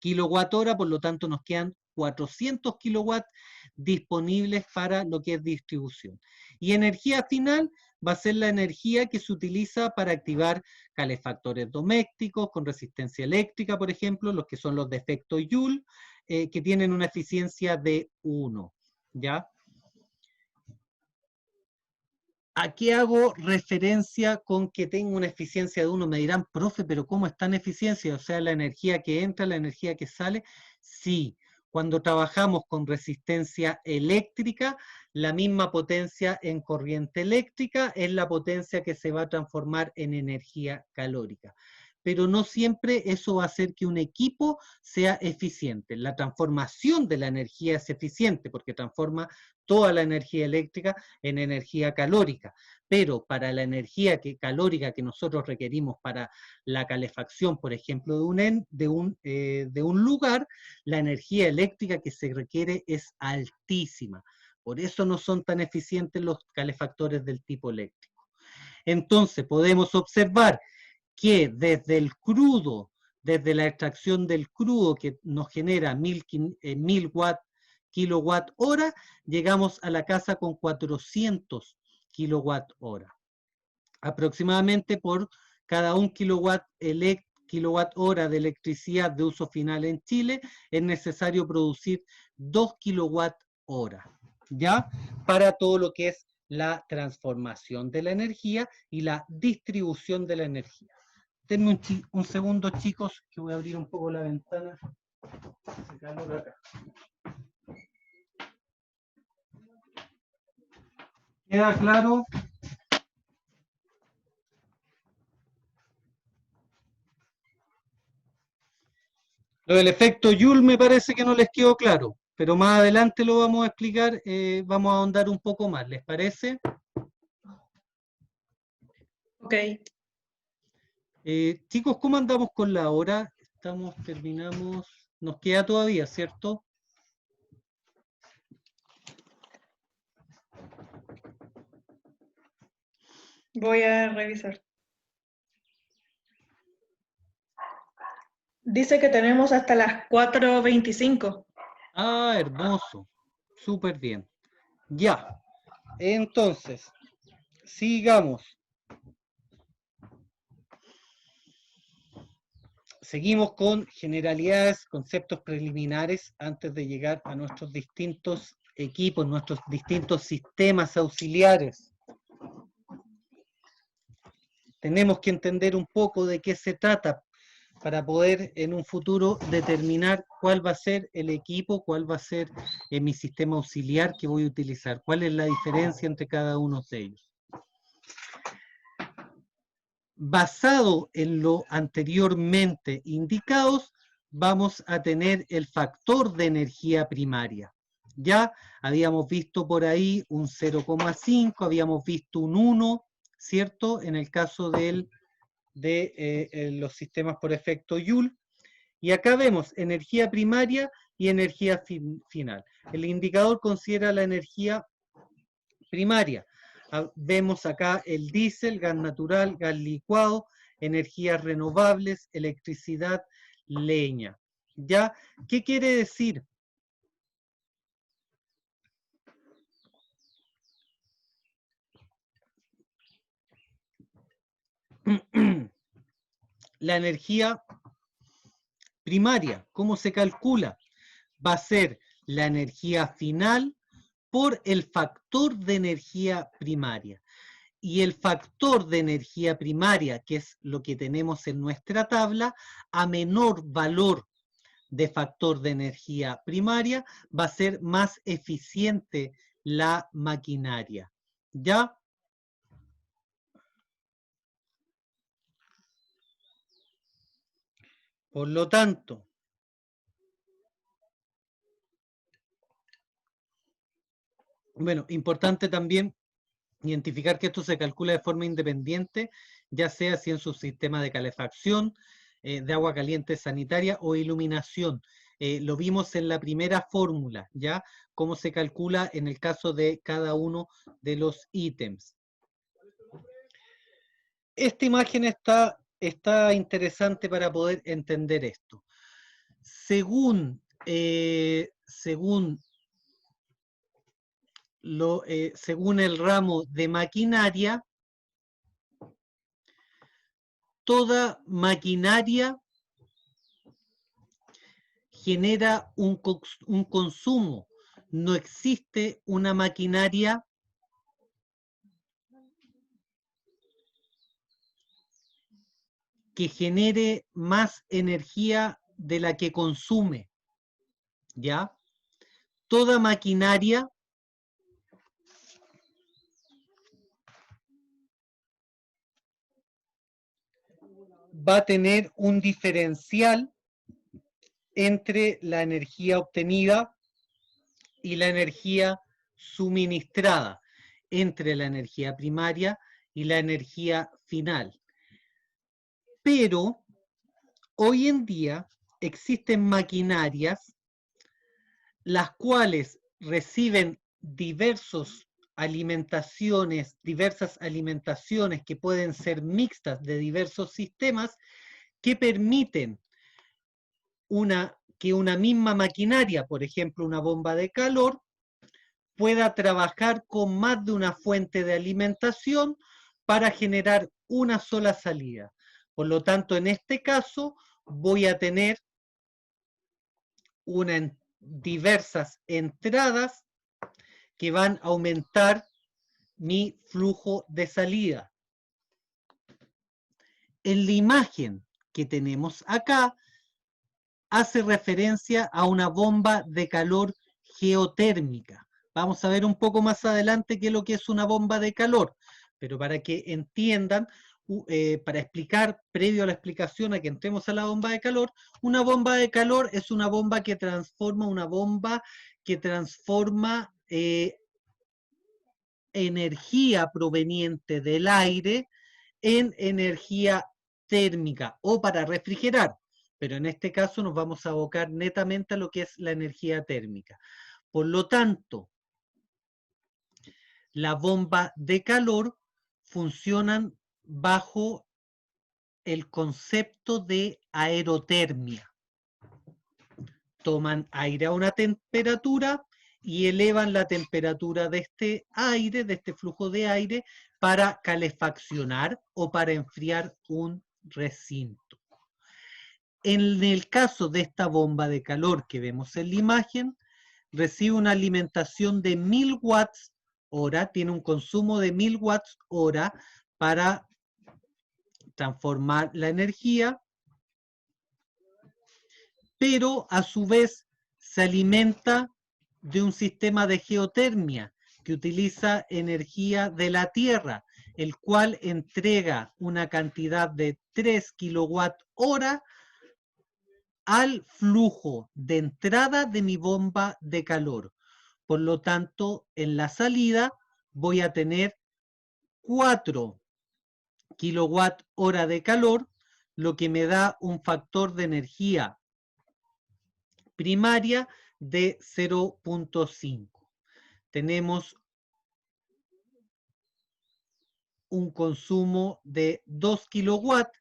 S1: kWh, por lo tanto nos quedan 400 kilowatts disponibles para lo que es distribución. Y energía final va a ser la energía que se utiliza para activar calefactores domésticos con resistencia eléctrica, por ejemplo, los que son los de efecto Joule, que tienen una eficiencia de 1, ¿ya? ¿A qué hago referencia con que tengo una eficiencia de 1? Me dirán, profe, pero ¿cómo está en eficiencia? O sea, la energía que entra, la energía que sale. Sí, cuando trabajamos con resistencia eléctrica, la misma potencia en corriente eléctrica es la potencia que se va a transformar en energía calórica. Pero no siempre eso va a hacer que un equipo sea eficiente. La transformación de la energía es eficiente porque transforma toda la energía eléctrica en energía calórica, pero para la energía calórica que nosotros requerimos para la calefacción, por ejemplo, de un lugar, la energía eléctrica que se requiere es altísima. Por eso no son tan eficientes los calefactores del tipo eléctrico. Entonces podemos observar que desde el crudo, desde la extracción del crudo que nos genera 1000 kilowatt hora, llegamos a la casa con 400 kilowatt hora. Aproximadamente por cada 1 kilowatt hora de electricidad de uso final en Chile, es necesario producir 2 kilowatt hora, ¿ya? Para todo lo que es la transformación de la energía y la distribución de la energía. Denme un segundo, chicos, que voy a abrir un poco la ventana. Hace calor acá. ¿Queda claro? Lo del efecto Joule me parece que no les quedó claro, pero más adelante lo vamos a explicar, vamos a ahondar un poco más, ¿les parece?
S4: Ok.
S1: Chicos, ¿cómo andamos con la hora? Terminamos, nos queda todavía, ¿cierto?
S4: Voy a revisar. Dice que tenemos hasta las 4:25.
S1: Ah, hermoso, súper bien. Ya, entonces, sigamos. Seguimos con generalidades, conceptos preliminares antes de llegar a nuestros distintos equipos, nuestros distintos sistemas auxiliares. Tenemos que entender un poco de qué se trata para poder en un futuro determinar cuál va a ser el equipo, cuál va a ser mi sistema auxiliar que voy a utilizar, cuál es la diferencia entre cada uno de ellos. Basado en lo anteriormente indicados, vamos a tener el factor de energía primaria. Ya habíamos visto por ahí un 0,5, habíamos visto un 1, ¿cierto? En el caso de los sistemas por efecto Joule. Y acá vemos energía primaria y energía final. El indicador considera la energía primaria. Vemos acá el diésel, gas natural, gas licuado, energías renovables, electricidad, leña. ¿Ya? ¿Qué quiere decir? La energía primaria, ¿cómo se calcula? Va a ser la energía final por el factor de energía primaria. Y el factor de energía primaria, que es lo que tenemos en nuestra tabla, a menor valor de factor de energía primaria, va a ser más eficiente la maquinaria. ¿Ya? Por lo tanto, bueno, importante también identificar que esto se calcula de forma independiente, ya sea si en su sistema de calefacción, de agua caliente sanitaria o iluminación. lo vimos en la primera fórmula, ¿ya? Cómo se calcula en el caso de cada uno de los ítems. Esta imagen está interesante para poder entender esto. Según el ramo de maquinaria, toda maquinaria genera un consumo. No existe una maquinaria que genere más energía de la que consume, ¿ya? Toda maquinaria va a tener un diferencial entre la energía obtenida y la energía suministrada, entre la energía primaria y la energía final. Pero hoy en día existen maquinarias las cuales reciben diversas alimentaciones que pueden ser mixtas de diversos sistemas, que permiten que una misma maquinaria, por ejemplo una bomba de calor, pueda trabajar con más de una fuente de alimentación para generar una sola salida. Por lo tanto, en este caso voy a tener diversas entradas que van a aumentar mi flujo de salida. En la imagen que tenemos acá, hace referencia a una bomba de calor geotérmica. Vamos a ver un poco más adelante qué es lo que es una bomba de calor, pero para que entiendan, para explicar, previo a la explicación a que entremos a la bomba de calor, una bomba de calor es una bomba que transforma energía proveniente del aire en energía térmica o para refrigerar, pero en este caso nos vamos a abocar netamente a lo que es la energía térmica. Por lo tanto, la bomba de calor funcionan bajo el concepto de aerotermia. Toman aire a una temperatura y elevan la temperatura de este aire, de este flujo de aire, para calefaccionar o para enfriar un recinto. En el caso de esta bomba de calor que vemos en la imagen, recibe una alimentación de 1000 watts hora, tiene un consumo de 1000 watts hora para transformar la energía, pero a su vez se alimenta de un sistema de geotermia que utiliza energía de la Tierra, el cual entrega una cantidad de 3 kilowatt hora al flujo de entrada de mi bomba de calor. Por lo tanto, en la salida voy a tener 4 kilowatt hora de calor, lo que me da un factor de energía primaria de 0.5. Tenemos un consumo de 2 kilowatts,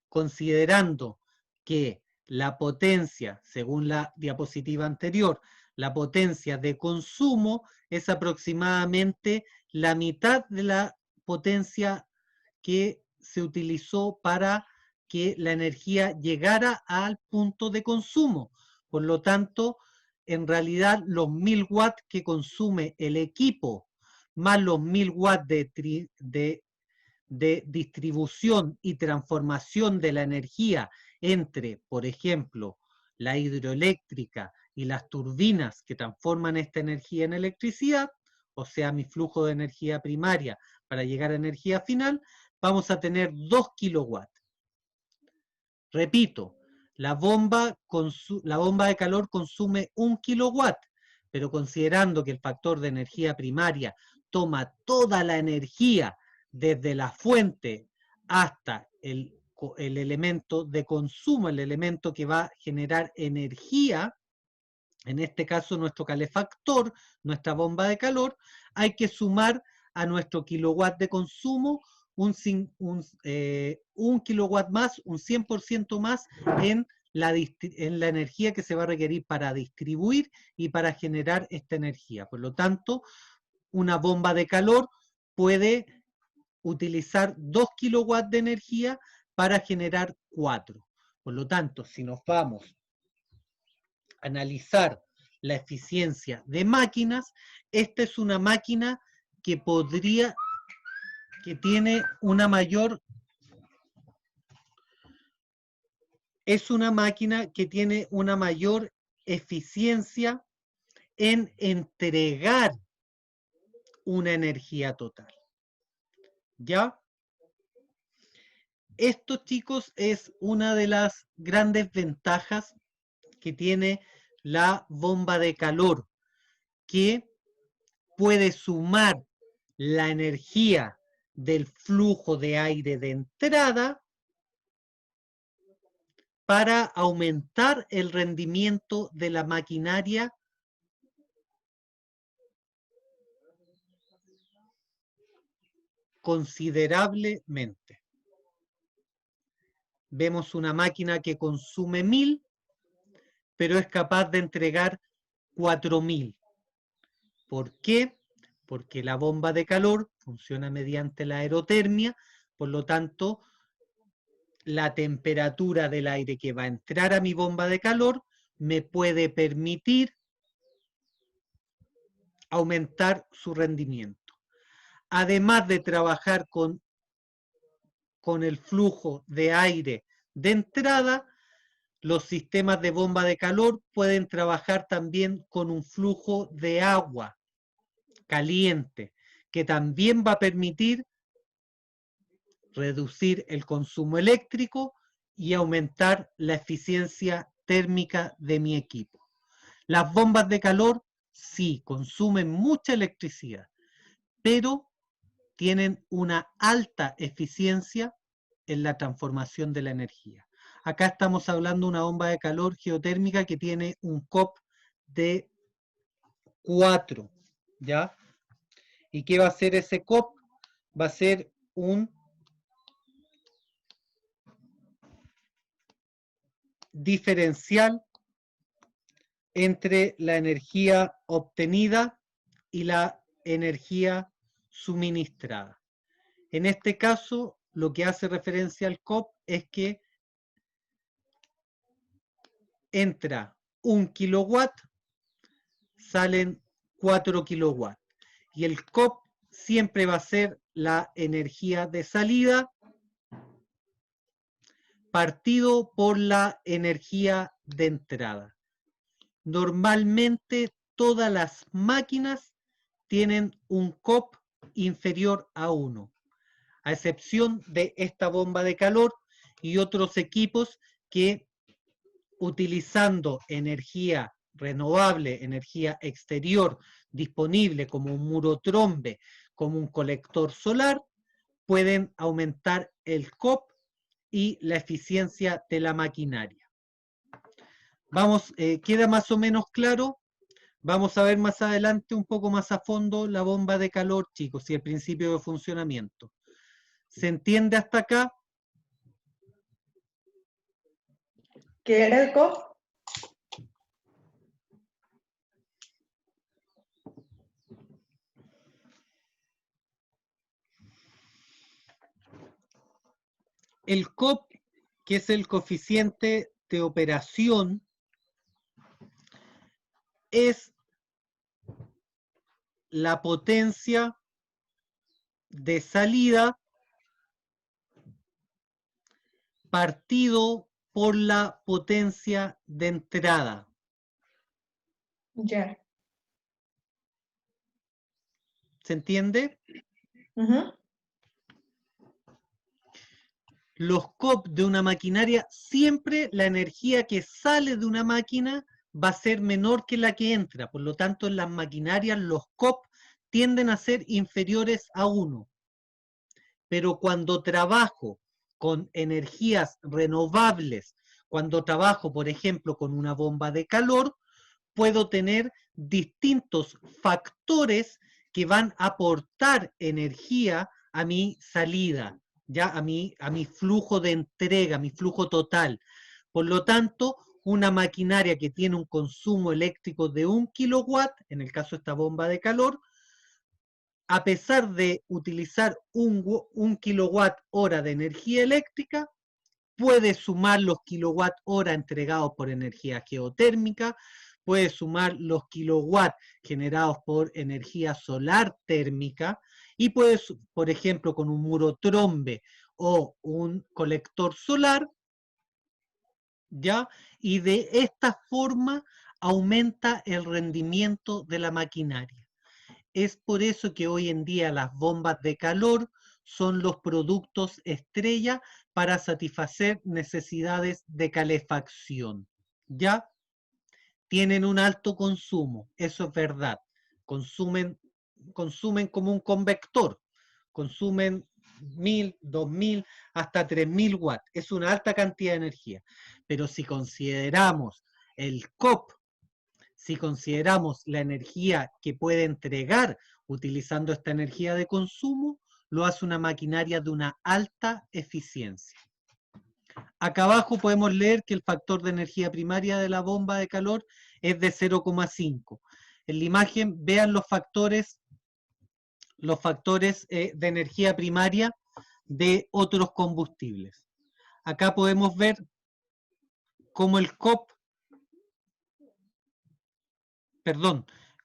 S1: considerando que la potencia, según la diapositiva anterior, la potencia de consumo es aproximadamente la mitad de la potencia que se utilizó para que la energía llegara al punto de consumo. Por lo tanto, en realidad los 1000 watts que consume el equipo, más los 1000 watts de distribución y transformación de la energía entre, por ejemplo, la hidroeléctrica y las turbinas que transforman esta energía en electricidad, o sea, mi flujo de energía primaria para llegar a energía final, vamos a tener 2 kilowatts. Repito, la bomba de calor consume 1 kilowatt, pero considerando que el factor de energía primaria toma toda la energía desde la fuente hasta el el elemento de consumo, el elemento que va a generar energía, en este caso nuestro calefactor, nuestra bomba de calor, hay que sumar a nuestro kilowatt de consumo un kilowatt más, un 100% más en la energía que se va a requerir para distribuir y para generar esta energía. Por lo tanto, una bomba de calor puede utilizar 2 kilowatts de energía para generar 4. Por lo tanto, si nos vamos a analizar la eficiencia de máquinas, esta es una máquina que tiene una mayor, eficiencia en entregar una energía total. ¿Ya? Esto, chicos, es una de las grandes ventajas que tiene la bomba de calor, que puede sumar la energía del flujo de aire de entrada para aumentar el rendimiento de la maquinaria considerablemente. Vemos una máquina que consume 1000, pero es capaz de entregar 4000. ¿Por qué? Porque la bomba de calor funciona mediante la aerotermia, por lo tanto, la temperatura del aire que va a entrar a mi bomba de calor me puede permitir aumentar su rendimiento. Además de trabajar con el flujo de aire de entrada, los sistemas de bomba de calor pueden trabajar también con un flujo de agua caliente, que también va a permitir reducir el consumo eléctrico y aumentar la eficiencia térmica de mi equipo. Las bombas de calor sí consumen mucha electricidad, pero tienen una alta eficiencia en la transformación de la energía. Acá estamos hablando de una bomba de calor geotérmica que tiene un COP de 4, ¿ya? ¿Y qué va a hacer ese COP? Va a ser un diferencial entre la energía obtenida y la energía suministrada. En este caso, lo que hace referencia al COP es que entra 1 kilowatt, salen 4 kilowatts. Y el COP siempre va a ser la energía de salida partido por la energía de entrada. Normalmente todas las máquinas tienen un COP inferior a 1, a excepción de esta bomba de calor y otros equipos que, utilizando energía renovable, energía exterior disponible como un muro trombe, como un colector solar, pueden aumentar el COP y la eficiencia de la maquinaria. Vamos, ¿queda más o menos claro? Vamos a ver más adelante un poco más a fondo la bomba de calor, chicos, y el principio de funcionamiento. ¿Se entiende hasta acá?
S4: ¿Qué era el COP?
S1: El COP, que es el coeficiente de operación, es la potencia de salida partido por la potencia de entrada.
S4: Ya.
S1: ¿Se entiende?
S4: Ujú.
S1: Los COP de una maquinaria, siempre la energía que sale de una máquina va a ser menor que la que entra. Por lo tanto, en las maquinarias los COP tienden a ser inferiores a 1. Pero cuando trabajo con energías renovables, cuando trabajo, por ejemplo, con una bomba de calor, puedo tener distintos factores que van a aportar energía a mi salida, ya a mi flujo de entrega, mi flujo total. Por lo tanto, una maquinaria que tiene un consumo eléctrico de 1 kilowatt, en el caso de esta bomba de calor, a pesar de utilizar un kilowatt hora de energía eléctrica, puede sumar los kilowatt hora entregados por energía geotérmica, puede sumar los kilowatts generados por energía solar térmica y puede, por ejemplo, con un muro trombe o un colector solar, ¿ya? Y de esta forma aumenta el rendimiento de la maquinaria. Es por eso que hoy en día las bombas de calor son los productos estrella para satisfacer necesidades de calefacción, ¿ya? Tienen un alto consumo, eso es verdad. Consumen como un convector, consumen 1000, 2000, hasta 3000 watts. Es una alta cantidad de energía. Pero si consideramos el COP, si consideramos la energía que puede entregar utilizando esta energía de consumo, lo hace una maquinaria de una alta eficiencia. Acá abajo podemos leer que el factor de energía primaria de la bomba de calor es de 0,5. En la imagen vean los factores de energía primaria de otros combustibles. Acá podemos ver cómo el COP,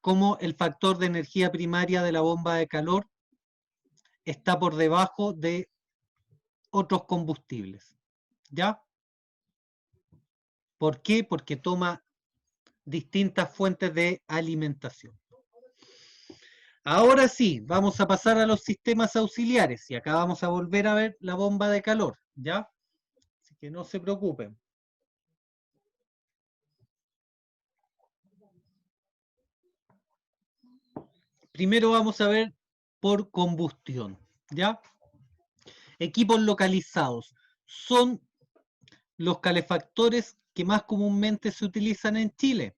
S1: cómo el factor de energía primaria de la bomba de calor está por debajo de otros combustibles. ¿Ya? ¿Por qué? Porque toma distintas fuentes de alimentación. Ahora sí, vamos a pasar a los sistemas auxiliares y acá vamos a volver a ver la bomba de calor, ¿ya? Así que no se preocupen. Primero vamos a ver por combustión, ¿ya? Equipos localizados son los calefactores que más comúnmente se utilizan en Chile.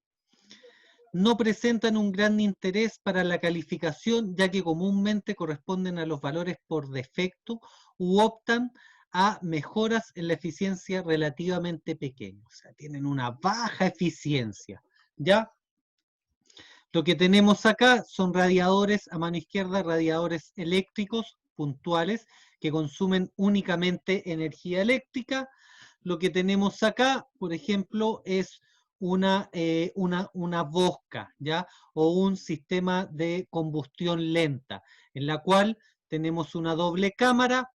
S1: No presentan un gran interés para la calificación, ya que comúnmente corresponden a los valores por defecto u optan a mejoras en la eficiencia relativamente pequeñas. O sea, tienen una baja eficiencia, ¿ya? Lo que tenemos acá son radiadores, a mano izquierda, radiadores eléctricos puntuales que consumen únicamente energía eléctrica. Lo que tenemos acá, por ejemplo, es una bosca, ¿ya? O un sistema de combustión lenta, en la cual tenemos una doble cámara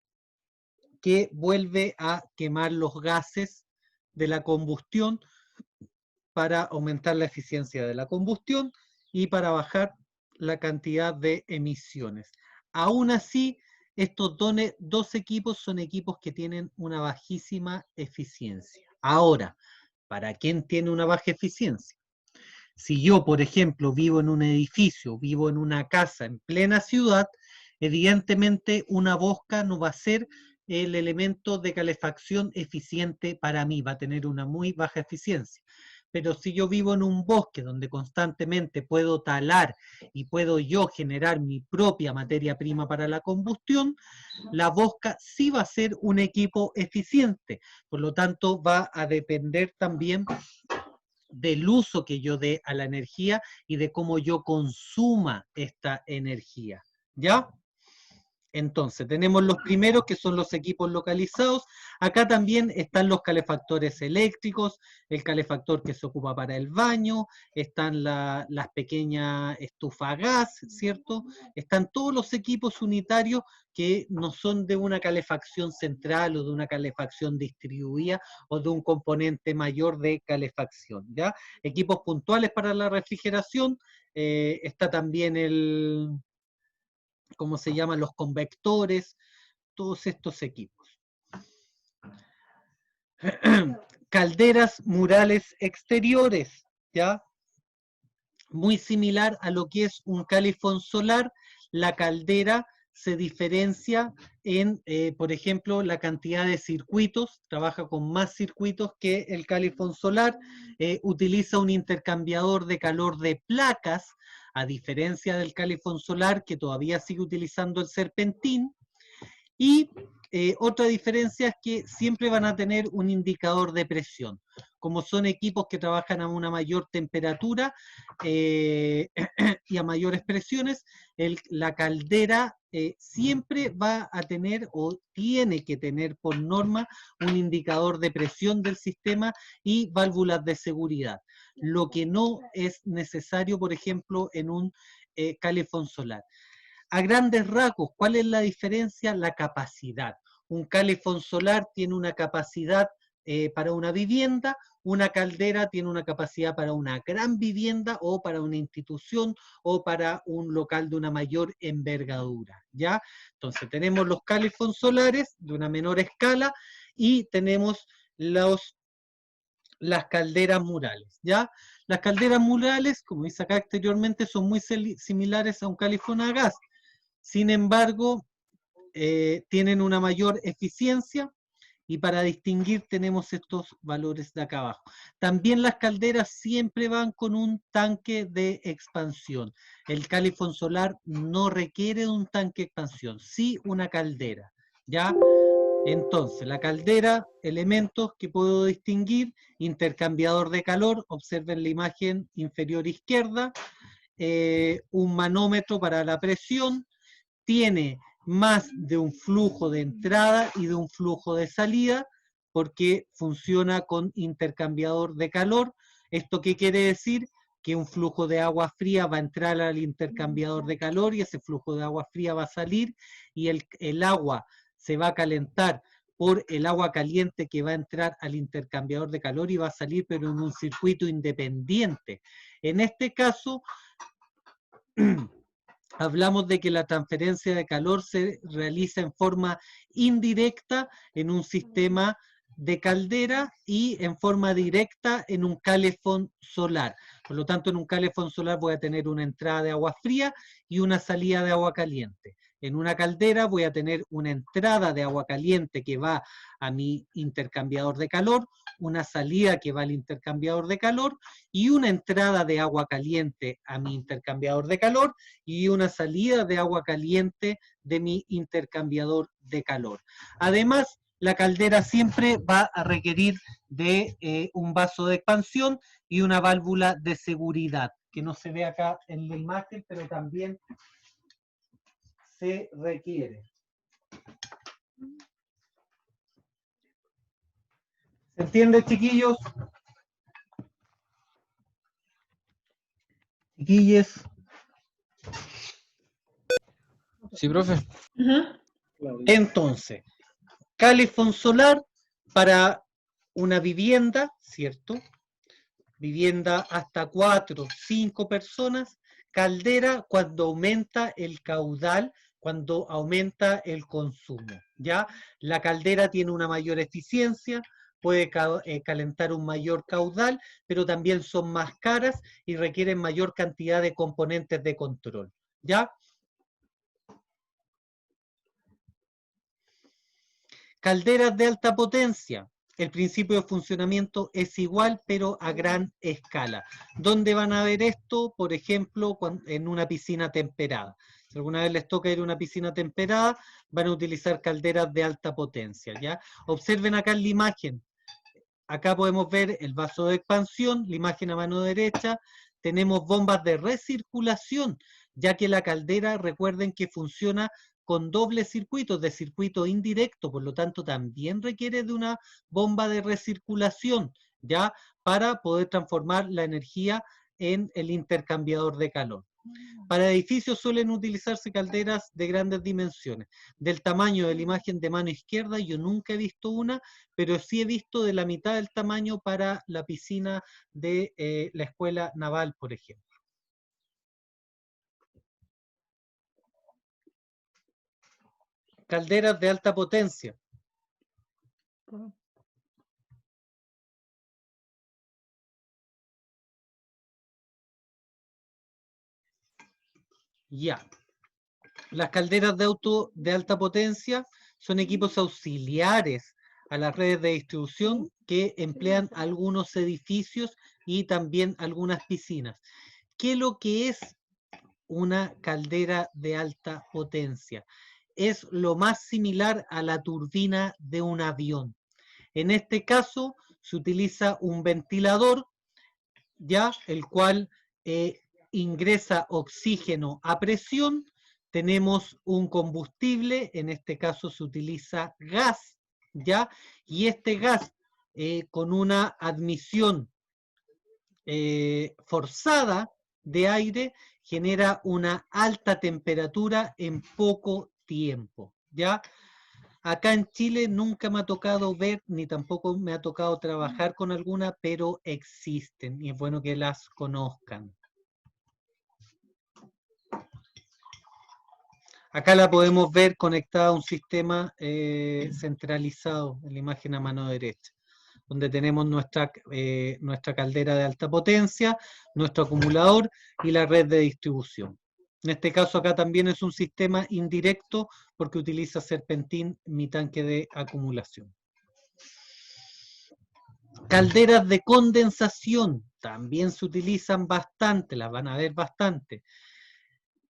S1: que vuelve a quemar los gases de la combustión para aumentar la eficiencia de la combustión y para bajar la cantidad de emisiones. Aún así, estos dos equipos son equipos que tienen una bajísima eficiencia. Ahora, ¿para quién tiene una baja eficiencia? Si yo, por ejemplo, vivo en un edificio, vivo en una casa en plena ciudad, evidentemente una bosca no va a ser el elemento de calefacción eficiente para mí, va a tener una muy baja eficiencia. Pero si yo vivo en un bosque donde constantemente puedo talar y puedo yo generar mi propia materia prima para la combustión, la bosca sí va a ser un equipo eficiente. Por lo tanto, va a depender también del uso que yo dé a la energía y de cómo yo consuma esta energía, ¿ya? Entonces, tenemos los primeros que son los equipos localizados. Acá también están los calefactores eléctricos, el calefactor que se ocupa para el baño, están las pequeñas estufas a gas, ¿cierto? Están todos los equipos unitarios que no son de una calefacción central o de una calefacción distribuida o de un componente mayor de calefacción, ¿ya? Equipos puntuales para la refrigeración, está también ¿cómo se llaman? Los convectores, todos estos equipos. Calderas murales exteriores, ¿ya? Muy similar a lo que es un calefón solar, la caldera se diferencia en, por ejemplo, la cantidad de circuitos, trabaja con más circuitos que el calefón solar, utiliza un intercambiador de calor de placas, a diferencia del calefón solar que todavía sigue utilizando el serpentín, y otra diferencia es que siempre van a tener un indicador de presión. Como son equipos que trabajan a una mayor temperatura y a mayores presiones, la caldera siempre va a tener o tiene que tener por norma un indicador de presión del sistema y válvulas de seguridad. Lo que no es necesario, por ejemplo, en un calefón solar. A grandes rasgos, ¿cuál es la diferencia? La capacidad. Un calefón solar tiene una capacidad para una vivienda, una caldera tiene una capacidad para una gran vivienda o para una institución o para un local de una mayor envergadura, ¿ya? Entonces tenemos los calefón solares de una menor escala y tenemos las calderas murales, ¿ya? Las calderas murales, como dice acá exteriormente, son muy similares a un calefón a gas. Sin embargo, tienen una mayor eficiencia y para distinguir tenemos estos valores de acá abajo. También las calderas siempre van con un tanque de expansión. El calefón solar no requiere un tanque de expansión, sí una caldera, ¿ya? Entonces, la caldera, elementos que puedo distinguir, intercambiador de calor, observen la imagen inferior izquierda, un manómetro para la presión, tiene más de un flujo de entrada y de un flujo de salida, porque funciona con intercambiador de calor. ¿Esto qué quiere decir? Que un flujo de agua fría va a entrar al intercambiador de calor y ese flujo de agua fría va a salir y el agua se va a calentar por el agua caliente que va a entrar al intercambiador de calor y va a salir pero en un circuito independiente. En este caso, hablamos de que la transferencia de calor se realiza en forma indirecta en un sistema de caldera y en forma directa en un calefón solar. Por lo tanto, en un calefón solar voy a tener una entrada de agua fría y una salida de agua caliente. En una caldera voy a tener una entrada de agua caliente que va a mi intercambiador de calor, una salida que va al intercambiador de calor y una entrada de agua caliente a mi intercambiador de calor y una salida de agua caliente de mi intercambiador de calor. Además, la caldera siempre va a requerir de un vaso de expansión y una válvula de seguridad, que no se ve acá en la imagen, pero también se requiere. ¿Se entiende, chiquillos? Chiquilles.
S7: Sí, profe.
S4: Ujú.
S6: Claro.
S1: Entonces, calefón solar para una vivienda, ¿cierto? Vivienda hasta 4, 5 personas. Caldera cuando aumenta el caudal, cuando aumenta el consumo, ¿ya? La caldera tiene una mayor eficiencia, puede calentar un mayor caudal, pero también son más caras y requieren mayor cantidad de componentes de control, ¿ya? Calderas de alta potencia. El principio de funcionamiento es igual, pero a gran escala. ¿Dónde van a ver esto? Por ejemplo, en una piscina temperada. Si alguna vez les toca ir a una piscina temperada, van a utilizar calderas de alta potencia, ¿ya? Observen acá en la imagen. Acá podemos ver el vaso de expansión, la imagen a mano derecha. Tenemos bombas de recirculación, ya que la caldera, recuerden que funciona con dobles circuitos, de circuito indirecto, por lo tanto también requiere de una bomba de recirculación, ¿ya? Para poder transformar la energía en el intercambiador de calor. Para edificios suelen utilizarse calderas de grandes dimensiones. Del tamaño de la imagen de mano izquierda, yo nunca he visto una, pero sí he visto de la mitad del tamaño para la piscina de la escuela naval, por ejemplo. Calderas de alta potencia. Ya. Las calderas de alta potencia son equipos auxiliares a las redes de distribución que emplean algunos edificios y también algunas piscinas. ¿Qué es lo que es una caldera de alta potencia? Es lo más similar a la turbina de un avión. En este caso se utiliza un ventilador, ya, el cual ingresa oxígeno a presión. Tenemos un combustible, en este caso se utiliza gas, ya, y este gas con una admisión forzada de aire genera una alta temperatura en poco tiempo, ¿ya? Acá en Chile nunca me ha tocado ver, ni tampoco me ha tocado trabajar con alguna, pero existen y es bueno que las conozcan. Acá la podemos ver conectada a un sistema centralizado en la imagen a mano derecha, donde tenemos nuestra caldera de alta potencia, nuestro acumulador y la red de distribución. En este caso acá también es un sistema indirecto porque utiliza serpentín mi tanque de acumulación. Calderas de condensación también se utilizan bastante, las van a ver bastante.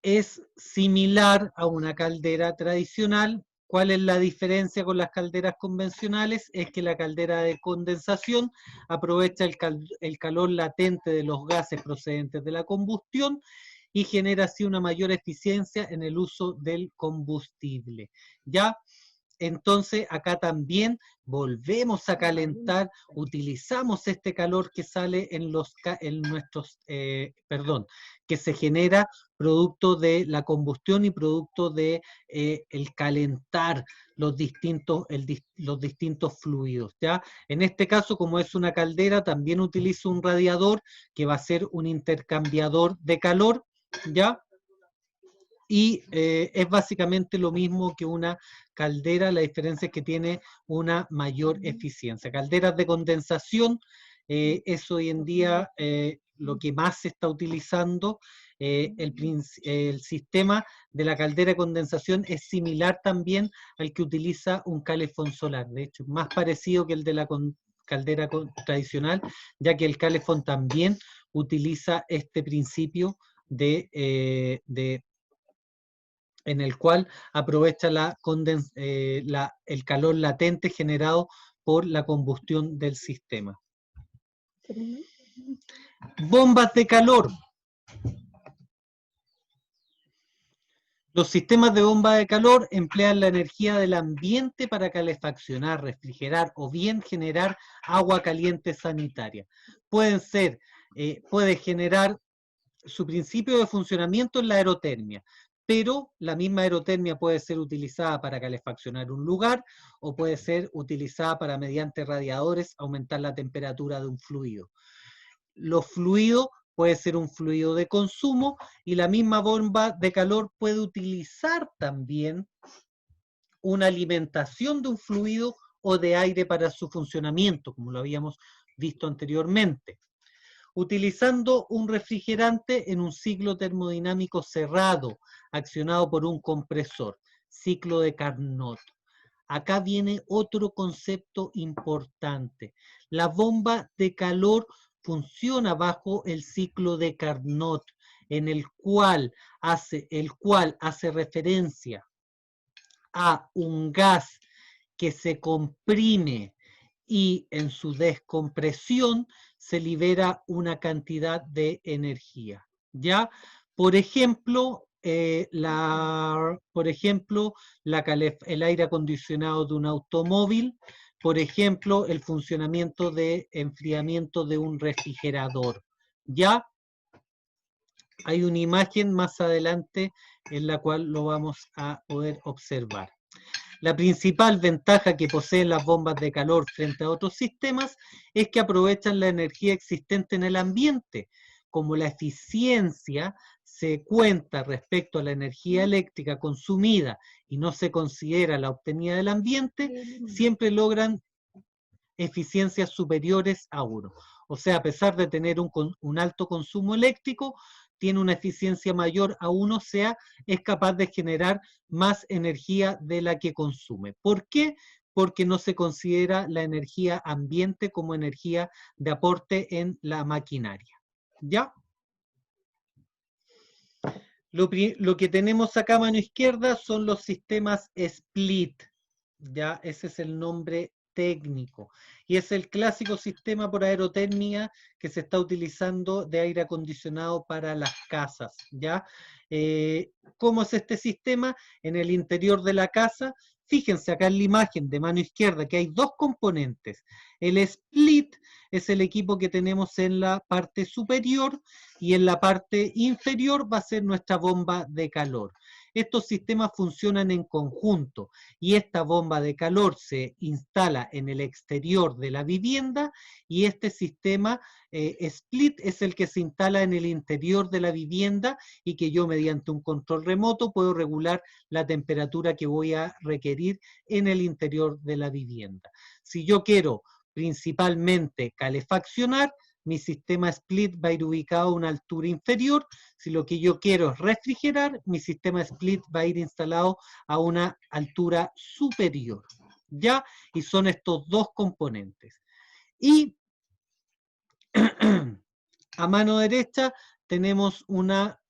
S1: Es similar a una caldera tradicional. ¿Cuál es la diferencia con las calderas convencionales? Es que la caldera de condensación aprovecha el calor latente de los gases procedentes de la combustión y genera así una mayor eficiencia en el uso del combustible. ¿Ya? Entonces acá también volvemos a calentar, utilizamos este calor que sale que se genera producto de la combustión y producto de el calentar los distintos fluidos, ¿ya? En este caso, como es una caldera, también utilizo un radiador que va a ser un intercambiador de calor, ¿ya? Y es básicamente lo mismo que una caldera, la diferencia es que tiene una mayor eficiencia. Calderas de condensación es hoy en día lo que más se está utilizando. El sistema de la caldera de condensación es similar también al que utiliza un calefón solar. De hecho, más parecido que el de la caldera tradicional, ya que el calefón también utiliza este principio en el cual aprovecha el calor latente generado por la combustión del sistema. Bombas de calor. Los sistemas de bomba de calor emplean la energía del ambiente para calefaccionar, refrigerar o bien generar agua caliente sanitaria. Puede generar su principio de funcionamiento en la aerotermia, pero la misma aerotermia puede ser utilizada para calefaccionar un lugar o puede ser utilizada para, mediante radiadores, aumentar la temperatura de un fluido. Los fluidos puede ser un fluido de consumo y la misma bomba de calor puede utilizar también una alimentación de un fluido o de aire para su funcionamiento, como lo habíamos visto anteriormente. Utilizando un refrigerante en un ciclo termodinámico cerrado, accionado por un compresor, ciclo de Carnot. Acá viene otro concepto importante. La bomba de calor funciona bajo el ciclo de Carnot, en el cual hace referencia a un gas que se comprime y en su descompresión se libera una cantidad de energía, ¿ya? Por ejemplo, el aire acondicionado de un automóvil, por ejemplo, el funcionamiento de enfriamiento de un refrigerador, ¿ya? Hay una imagen más adelante en la cual lo vamos a poder observar. La principal ventaja que poseen las bombas de calor frente a otros sistemas es que aprovechan la energía existente en el ambiente. Como la eficiencia se cuenta respecto a la energía eléctrica consumida y no se considera la obtenida del ambiente, siempre logran eficiencias superiores a 1. O sea, a pesar de tener un alto consumo eléctrico, tiene una eficiencia mayor a 1, es capaz de generar más energía de la que consume. ¿Por qué? Porque no se considera la energía ambiente como energía de aporte en la maquinaria. ¿Ya? Lo que tenemos acá a mano izquierda son los sistemas split. ¿Ya? Ese es el nombre técnico. Y es el clásico sistema por aerotermia que se está utilizando de aire acondicionado para las casas. ¿Ya? ¿Cómo es este sistema? En el interior de la casa, fíjense acá en la imagen de mano izquierda que hay dos componentes. El split es el equipo que tenemos en la parte superior y en la parte inferior va a ser nuestra bomba de calor. Estos sistemas funcionan en conjunto y esta bomba de calor se instala en el exterior de la vivienda y este sistema split es el que se instala en el interior de la vivienda y que yo mediante un control remoto puedo regular la temperatura que voy a requerir en el interior de la vivienda. Si yo quiero principalmente calefaccionar, mi sistema split va a ir ubicado a una altura inferior. Si lo que yo quiero es refrigerar, mi sistema split va a ir instalado a una altura superior. ¿Ya? Y son estos dos componentes. Y a mano derecha tenemos una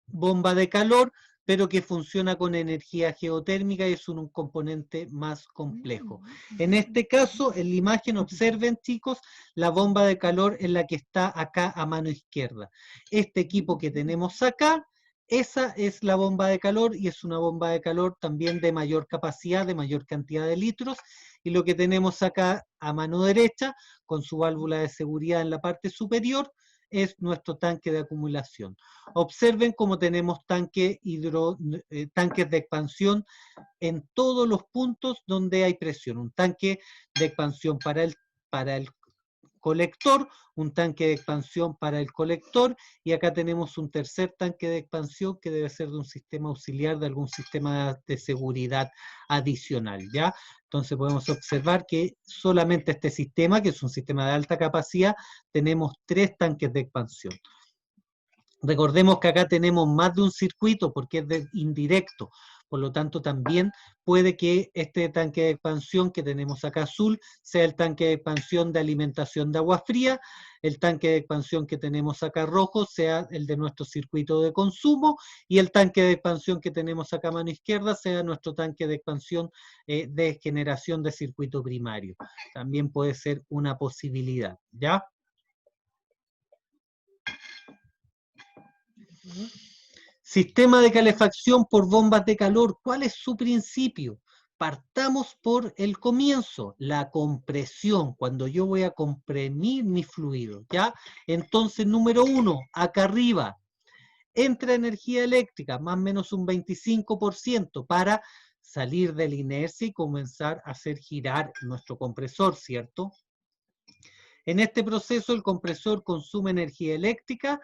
S1: bomba de calor, pero que funciona con energía geotérmica y es un componente más complejo. En este caso, en la imagen, observen, chicos, la bomba de calor es la que está acá a mano izquierda. Este equipo que tenemos acá, esa es la bomba de calor y es una bomba de calor también de mayor capacidad, de mayor cantidad de litros. Y lo que tenemos acá a mano derecha, con su válvula de seguridad en la parte superior, es nuestro tanque de acumulación. Observen cómo tenemos tanques de expansión en todos los puntos donde hay presión. Un tanque de expansión para el colector, un tanque de expansión para el colector, y acá tenemos un tercer tanque de expansión que debe ser de un sistema auxiliar, de algún sistema de seguridad adicional, ¿ya? Entonces podemos observar que solamente este sistema, que es un sistema de alta capacidad, tenemos 3 tanques de expansión. Recordemos que acá tenemos más de un circuito porque es indirecto, por lo tanto también puede que este tanque de expansión que tenemos acá azul sea el tanque de expansión de alimentación de agua fría, el tanque de expansión que tenemos acá rojo sea el de nuestro circuito de consumo y el tanque de expansión que tenemos acá a mano izquierda sea nuestro tanque de expansión de generación de circuito primario. También puede ser una posibilidad, ¿ya? Sistema de calefacción por bombas de calor. ¿Cuál es su principio? Partamos por el comienzo, la compresión, cuando yo voy a comprimir mi fluido, ¿ya? Entonces, número 1, acá arriba, entra energía eléctrica, más o menos un 25%, para salir de la inercia y comenzar a hacer girar nuestro compresor, ¿cierto? En este proceso, el compresor consume energía eléctrica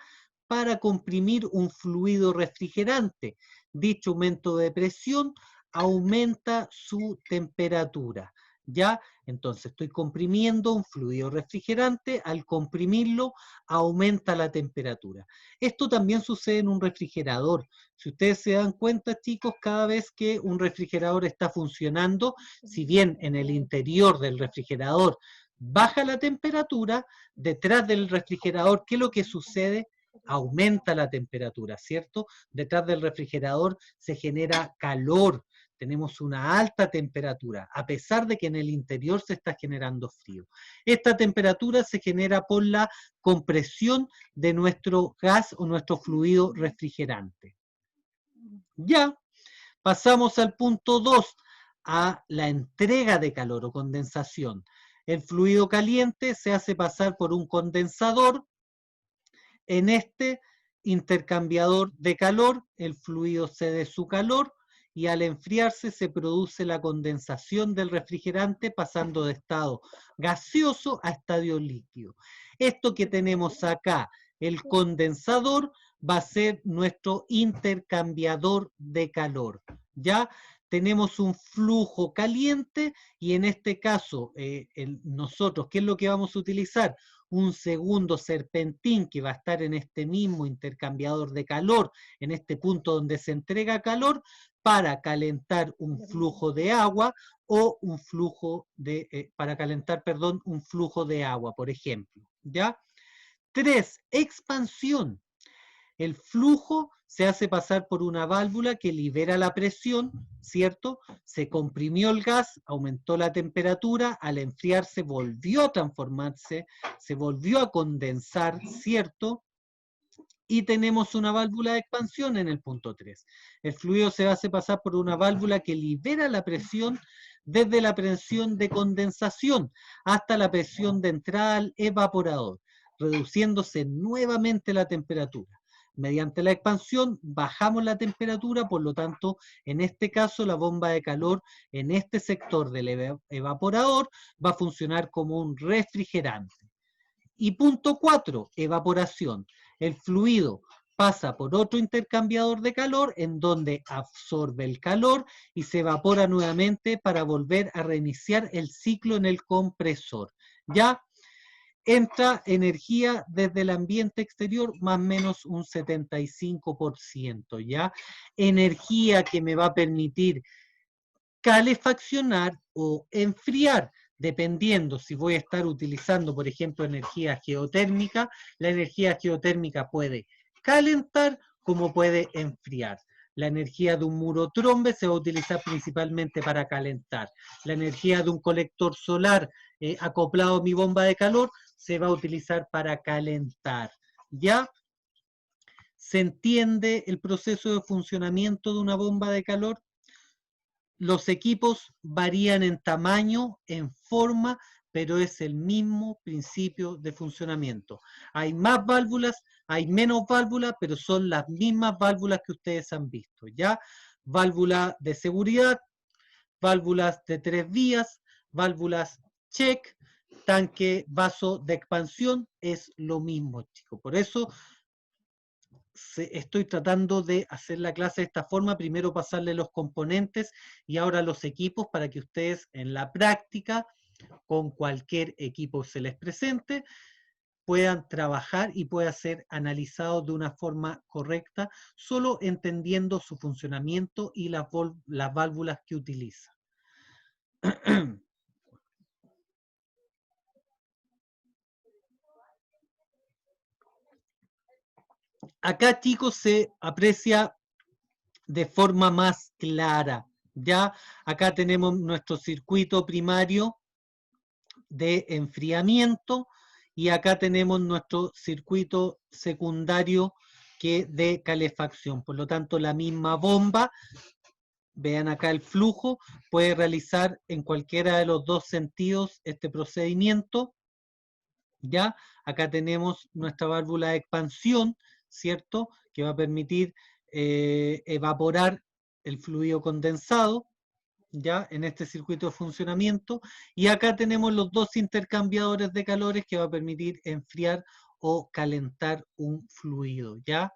S1: para comprimir un fluido refrigerante. Dicho aumento de presión aumenta su temperatura, ¿ya? Entonces estoy comprimiendo un fluido refrigerante, al comprimirlo aumenta la temperatura. Esto también sucede en un refrigerador. Si ustedes se dan cuenta, chicos, cada vez que un refrigerador está funcionando, si bien en el interior del refrigerador baja la temperatura, detrás del refrigerador, ¿qué es lo que sucede? Aumenta la temperatura, ¿cierto? Detrás del refrigerador se genera calor, tenemos una alta temperatura, a pesar de que en el interior se está generando frío. Esta temperatura se genera por la compresión de nuestro gas o nuestro fluido refrigerante. Ya, pasamos al punto 2, a la entrega de calor o condensación. El fluido caliente se hace pasar por un condensador. En este intercambiador de calor, el fluido cede su calor y al enfriarse se produce la condensación del refrigerante pasando de estado gaseoso a estadio líquido. Esto que tenemos acá, el condensador, va a ser nuestro intercambiador de calor. ¿Ya? Tenemos un flujo caliente y en este caso nosotros, ¿qué es lo que vamos a utilizar? un segundo serpentín que va a estar en este mismo intercambiador de calor, en este punto donde se entrega calor, para calentar un flujo de agua o un flujo de, para calentar, perdón, un flujo de agua, por ejemplo, ¿ya? 3, expansión. El flujo se hace pasar por una válvula que libera la presión, ¿cierto? Se comprimió el gas, aumentó la temperatura, al enfriarse volvió a transformarse, se volvió a condensar, ¿cierto? Y tenemos una válvula de expansión en el punto 3. El fluido se hace pasar por una válvula que libera la presión desde la presión de condensación hasta la presión de entrada al evaporador, reduciéndose nuevamente la temperatura. Mediante la expansión bajamos la temperatura, por lo tanto, en este caso la bomba de calor en este sector del evaporador va a funcionar como un refrigerante. Y punto 4, evaporación. El fluido pasa por otro intercambiador de calor en donde absorbe el calor y se evapora nuevamente para volver a reiniciar el ciclo en el compresor. ¿Ya? Entra energía desde el ambiente exterior, más o menos un 75%, ¿ya? Energía que me va a permitir calefaccionar o enfriar, dependiendo si voy a estar utilizando, por ejemplo, energía geotérmica. La energía geotérmica puede calentar como puede enfriar. La energía de un muro trombe se va a utilizar principalmente para calentar. La energía de un colector solar acoplado a mi bomba de calor se va a utilizar para calentar. ¿Ya? ¿Se entiende el proceso de funcionamiento de una bomba de calor? Los equipos varían en tamaño, en forma, pero es el mismo principio de funcionamiento. Hay más válvulas, hay menos válvulas, pero son las mismas válvulas que ustedes han visto, ¿ya? Válvula de seguridad, válvulas de 3 vías, válvulas check, tanque, vaso de expansión, es lo mismo, chicos. Por eso estoy tratando de hacer la clase de esta forma, primero pasarle los componentes y ahora los equipos para que ustedes en la práctica, con cualquier equipo se les presente, puedan trabajar y pueda ser analizado de una forma correcta, solo entendiendo su funcionamiento y las válvulas que utiliza. Acá, chicos, se aprecia de forma más clara, ¿ya? Acá tenemos nuestro circuito primario de enfriamiento y acá tenemos nuestro circuito secundario de calefacción. Por lo tanto, la misma bomba, vean acá el flujo, puede realizar en cualquiera de los dos sentidos este procedimiento, ¿ya? Acá tenemos nuestra válvula de expansión, ¿cierto? Que va a permitir evaporar el fluido condensado, ¿ya? En este circuito de funcionamiento. Y acá tenemos los dos intercambiadores de calores que va a permitir enfriar o calentar un fluido, ¿ya?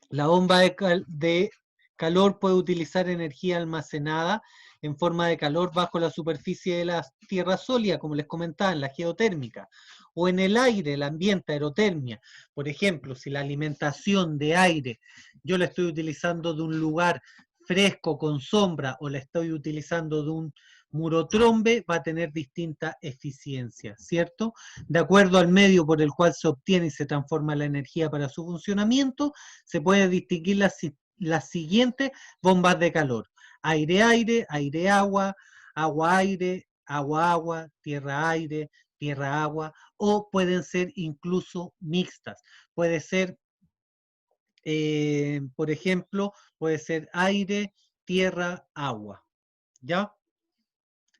S1: La bomba de calor puede utilizar energía almacenada en forma de calor bajo la superficie de la tierra sólida, como les comentaba, en la geotérmica, o en el aire, el ambiente, aerotermia. Por ejemplo, si la alimentación de aire yo la estoy utilizando de un lugar fresco con sombra o la estoy utilizando de un muro trombe, va a tener distinta eficiencia, ¿cierto? De acuerdo al medio por el cual se obtiene y se transforma la energía para su funcionamiento, se puede distinguir las siguientes bombas de calor: aire-aire, aire-agua, agua-aire, agua-agua, tierra-aire, tierra-agua, o pueden ser incluso mixtas. Puede ser, por ejemplo, puede ser aire, tierra, agua. ¿Ya?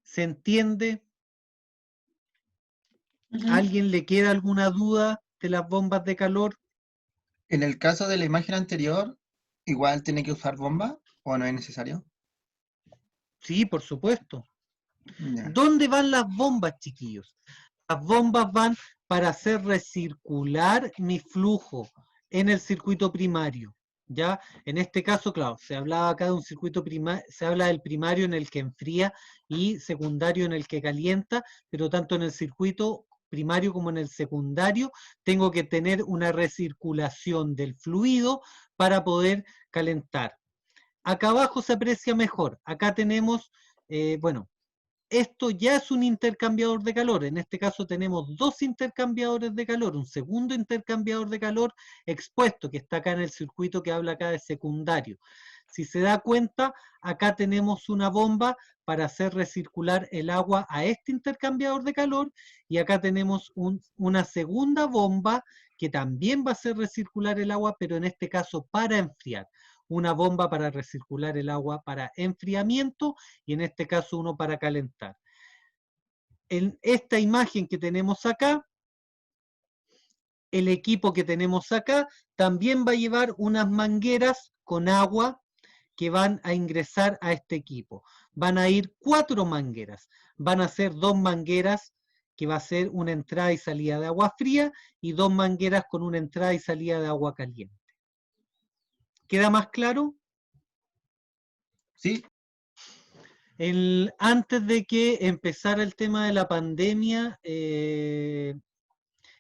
S1: ¿Se entiende? ¿A alguien le queda alguna duda de las bombas de calor?
S2: En el caso de la imagen anterior, ¿igual tiene que usar bomba o no es necesario?
S1: Sí, por supuesto.
S2: Ya.
S1: ¿Dónde van las bombas, chiquillos? Las bombas van para hacer recircular mi flujo en el circuito primario, ¿ya? En este caso, claro, se hablaba acá de un circuito primario, se habla del primario en el que enfría y secundario en el que calienta, pero tanto en el circuito primario como en el secundario, tengo que tener una recirculación del fluido para poder calentar. Acá abajo se aprecia mejor. Acá tenemos, bueno, esto ya es un intercambiador de calor. En este caso tenemos dos intercambiadores de calor, un segundo intercambiador de calor expuesto, que está acá en el circuito que habla acá de secundario. Si se da cuenta, acá tenemos una bomba para hacer recircular el agua a este intercambiador de calor, y acá tenemos una segunda bomba que también va a hacer recircular el agua, pero en este caso para enfriar. Una bomba para recircular el agua para enfriamiento y en este caso uno para calentar. En esta imagen que tenemos acá, el equipo que tenemos acá también va a llevar unas mangueras con agua que van a ingresar a este equipo. Van a ir 4 mangueras. Van a ser 2 mangueras que va a ser una entrada y salida de agua fría y 2 mangueras con una entrada y salida de agua caliente. ¿Queda más claro?
S2: Sí,
S1: Antes de que empezara el tema de la pandemia,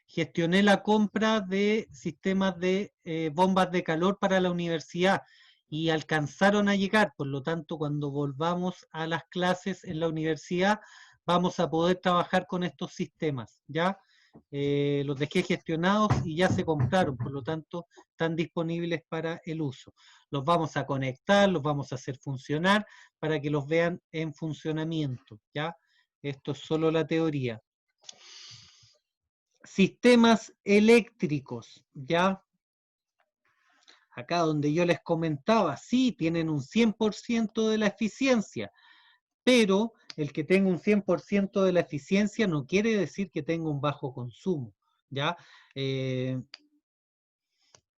S1: gestioné la compra de sistemas de bombas de calor para la universidad y alcanzaron a llegar. Por lo tanto, cuando volvamos a las clases en la universidad, vamos a poder trabajar con estos sistemas, ¿ya? Los dejé gestionados y ya se compraron, por lo tanto, están disponibles para el uso. Los vamos a conectar, los vamos a hacer funcionar para que los vean en funcionamiento, ¿ya? Esto es solo la teoría. Sistemas eléctricos, ¿ya? Acá donde yo les comentaba, sí, tienen un 100% de la eficiencia, pero el que tenga un 100% de la eficiencia no quiere decir que tenga un bajo consumo, ¿ya?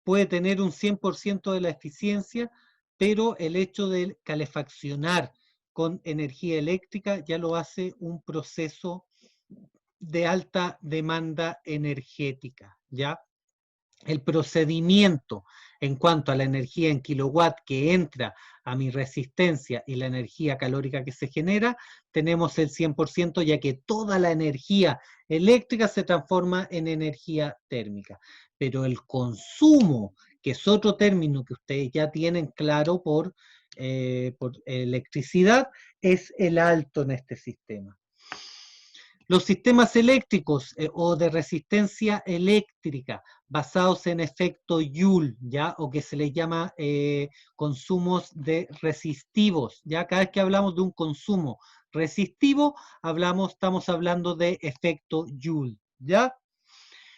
S1: Puede tener un 100% de la eficiencia, pero el hecho de calefaccionar con energía eléctrica ya lo hace un proceso de alta demanda energética, ¿ya? El procedimiento en cuanto a la energía en kilowatt que entra a mi resistencia y la energía calórica que se genera, tenemos el 100%, ya que toda la energía eléctrica se transforma en energía térmica. Pero el consumo, que es otro término que ustedes ya tienen claro por electricidad, es el alto en este sistema. Los sistemas eléctricos o de resistencia eléctrica basados en efecto Joule, ¿ya? O que se les llama consumos de resistivos, ¿ya? Cada vez que hablamos de un consumo resistivo, estamos hablando de efecto Joule, ¿ya?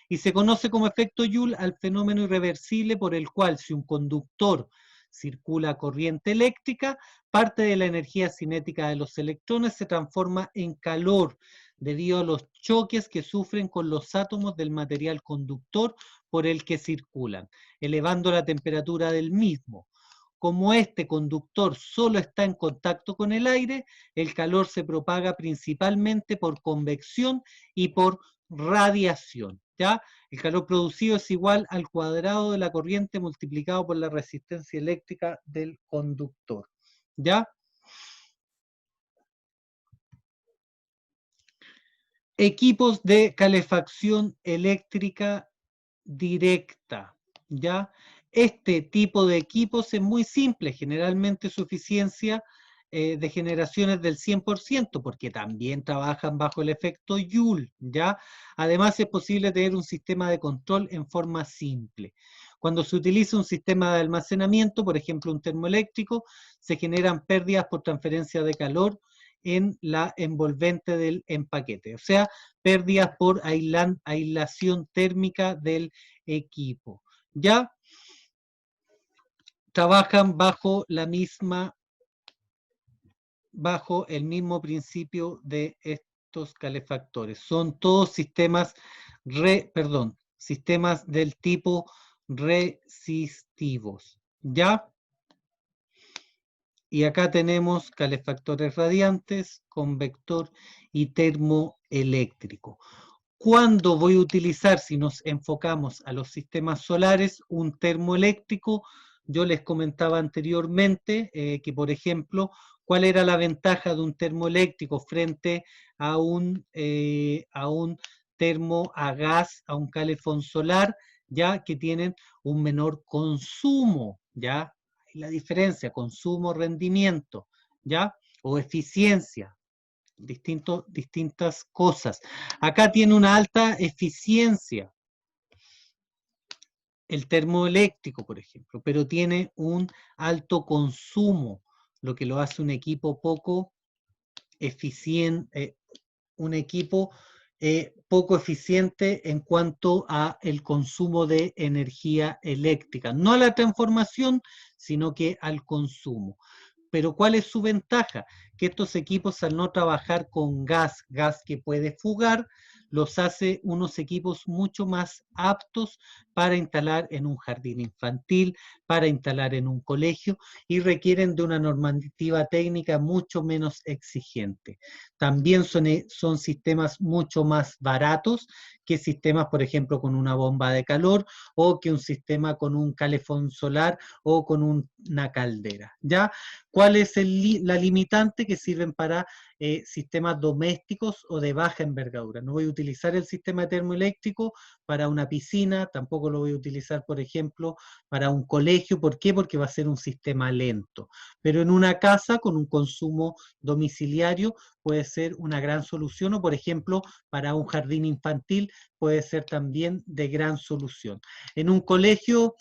S1: Y se conoce como efecto Joule al fenómeno irreversible por el cual si un conductor circula corriente eléctrica, parte de la energía cinética de los electrones se transforma en calor debido a los choques que sufren con los átomos del material conductor por el que circulan, elevando la temperatura del mismo. Como este conductor solo está en contacto con el aire, el calor se propaga principalmente por convección y por radiación, ¿ya? El calor producido es igual al cuadrado de la corriente multiplicado por la resistencia eléctrica del conductor, ¿ya? Equipos de calefacción eléctrica directa, ¿ya? Este tipo de equipos es muy simple, generalmente su eficiencia de generaciones del 100%, porque también trabajan bajo el efecto Joule, ¿ya? Además es posible tener un sistema de control en forma simple. Cuando se utiliza un sistema de almacenamiento, por ejemplo un termoeléctrico, se generan pérdidas por transferencia de calor en la envolvente del empaquete, o sea, pérdidas por aislación térmica del equipo. Ya trabajan bajo el mismo principio de estos calefactores. Son todos sistemas del tipo resistivos. ¿Ya? Y acá tenemos calefactores radiantes, convector y termoeléctrico. ¿Cuándo voy a utilizar, si nos enfocamos a los sistemas solares, un termoeléctrico? Yo les comentaba anteriormente que, por ejemplo, ¿cuál era la ventaja de un termoeléctrico frente a un termo a gas, a un calefón solar, ya que tienen un menor consumo, ¿ya? La diferencia, consumo, rendimiento, ¿ya? O eficiencia, distintas cosas. Acá tiene una alta eficiencia, el termoeléctrico, por ejemplo, pero tiene un alto consumo, lo que lo hace un equipo poco eficiente, un equipo poco eficiente en cuanto a el consumo de energía eléctrica, no a la transformación, sino que al consumo. Pero ¿cuál es su ventaja? Que estos equipos, al no trabajar con gas que puede fugar, los hace unos equipos mucho más aptos para instalar en un jardín infantil, para instalar en un colegio, y requieren de una normativa técnica mucho menos exigente. También son sistemas mucho más baratos que sistemas, por ejemplo, con una bomba de calor, o que un sistema con un calefón solar o con una caldera, ¿ya? ¿Cuál es la limitante? Que sirven para sistemas domésticos o de baja envergadura. No voy a utilizar el sistema termoeléctrico para una piscina, tampoco lo voy a utilizar, por ejemplo, para un colegio. ¿Por qué? Porque va a ser un sistema lento. Pero en una casa con un consumo domiciliario puede ser una gran solución, o por ejemplo, para un jardín infantil puede ser también de gran solución. En un colegio,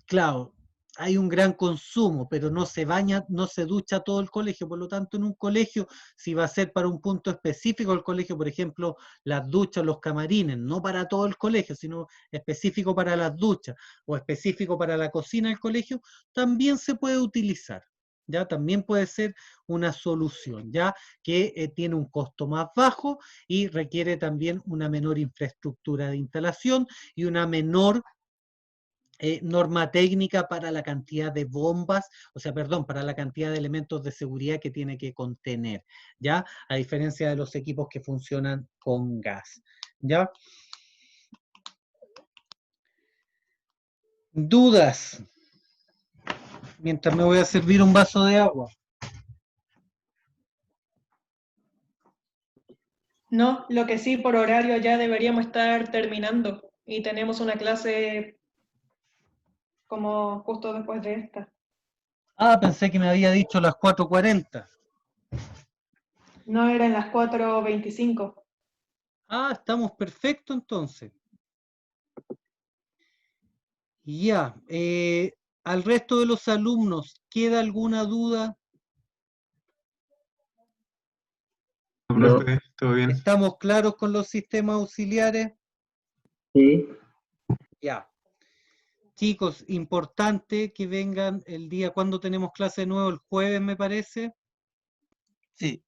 S1: claro, hay un gran consumo, pero no se baña, no se ducha todo el colegio. Por lo tanto, en un colegio, si va a ser para un punto específico del colegio, por ejemplo, las duchas, los camarines, no para todo el colegio, sino específico para las duchas o específico para la cocina del colegio, también se puede utilizar. ¿Ya? También puede ser una solución, ya que tiene un costo más bajo y requiere también una menor infraestructura de instalación y una menor norma técnica para la cantidad de bombas, o sea, perdón, para la cantidad de elementos de seguridad que tiene que contener, ¿ya? A diferencia de los equipos que funcionan con gas, ¿ya? ¿Dudas? Mientras me voy a servir un vaso de agua.
S4: No, lo que sí, por horario ya deberíamos estar terminando y tenemos una clase como justo después de esta.
S1: Ah, pensé que me había dicho las 4:40.
S4: No, eran las 4:25.
S1: Ah, estamos perfectos entonces. Ya, al resto de los alumnos, ¿queda alguna duda?
S3: No, profe, todo bien.
S1: ¿Estamos claros con los sistemas auxiliares?
S5: Sí.
S1: Ya. Chicos, importante que vengan el día, ¿cuándo tenemos clase de nuevo? El jueves, me parece.
S2: Sí.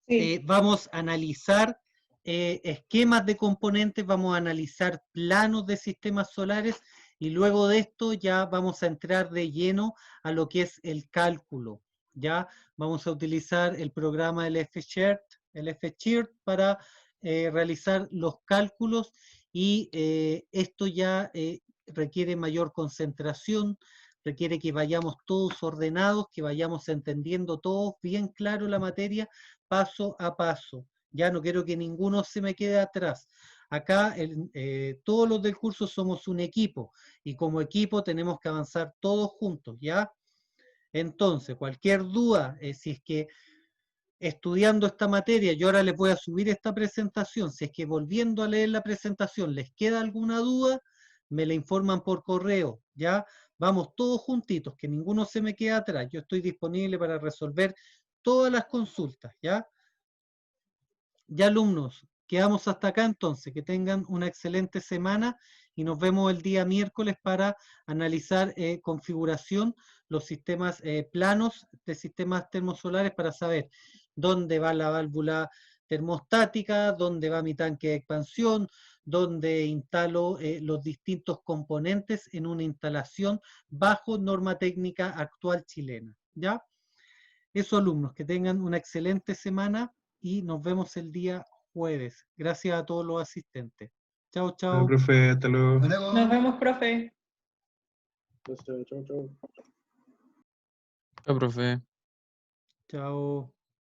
S4: Sí,
S1: Vamos a analizar esquemas de componentes, vamos a analizar planos de sistemas solares, y luego de esto ya vamos a entrar de lleno a lo que es el cálculo. Ya vamos a utilizar el programa del FShare para realizar los cálculos, y esto ya requiere mayor concentración, requiere que vayamos todos ordenados, que vayamos entendiendo todos bien claro la materia, paso a paso. Ya no quiero que ninguno se me quede atrás. Acá todos los del curso somos un equipo, y como equipo tenemos que avanzar todos juntos, ¿ya? Entonces, cualquier duda, si es que estudiando esta materia, yo ahora les voy a subir esta presentación, si es que volviendo a leer la presentación les queda alguna duda, me la informan por correo, ¿ya? Vamos todos juntitos, que ninguno se me quede atrás. Yo estoy disponible para resolver todas las consultas, ¿ya? Ya, alumnos, quedamos hasta acá entonces. Que tengan una excelente semana y nos vemos el día miércoles para analizar configuración, los sistemas planos de sistemas termosolares, para saber dónde va la válvula termostática, dónde va mi tanque de expansión, dónde instalo los distintos componentes en una instalación bajo norma técnica actual chilena. ¿Ya? Eso, alumnos, que tengan una excelente semana y nos vemos el día jueves. Gracias a todos los asistentes. Chao,
S3: Bueno,
S1: chao.
S3: profe, hasta luego.
S2: Hasta luego.
S4: nos vemos, profe.
S6: Entonces, chau, chau.
S7: Chao, profe.
S1: Chao.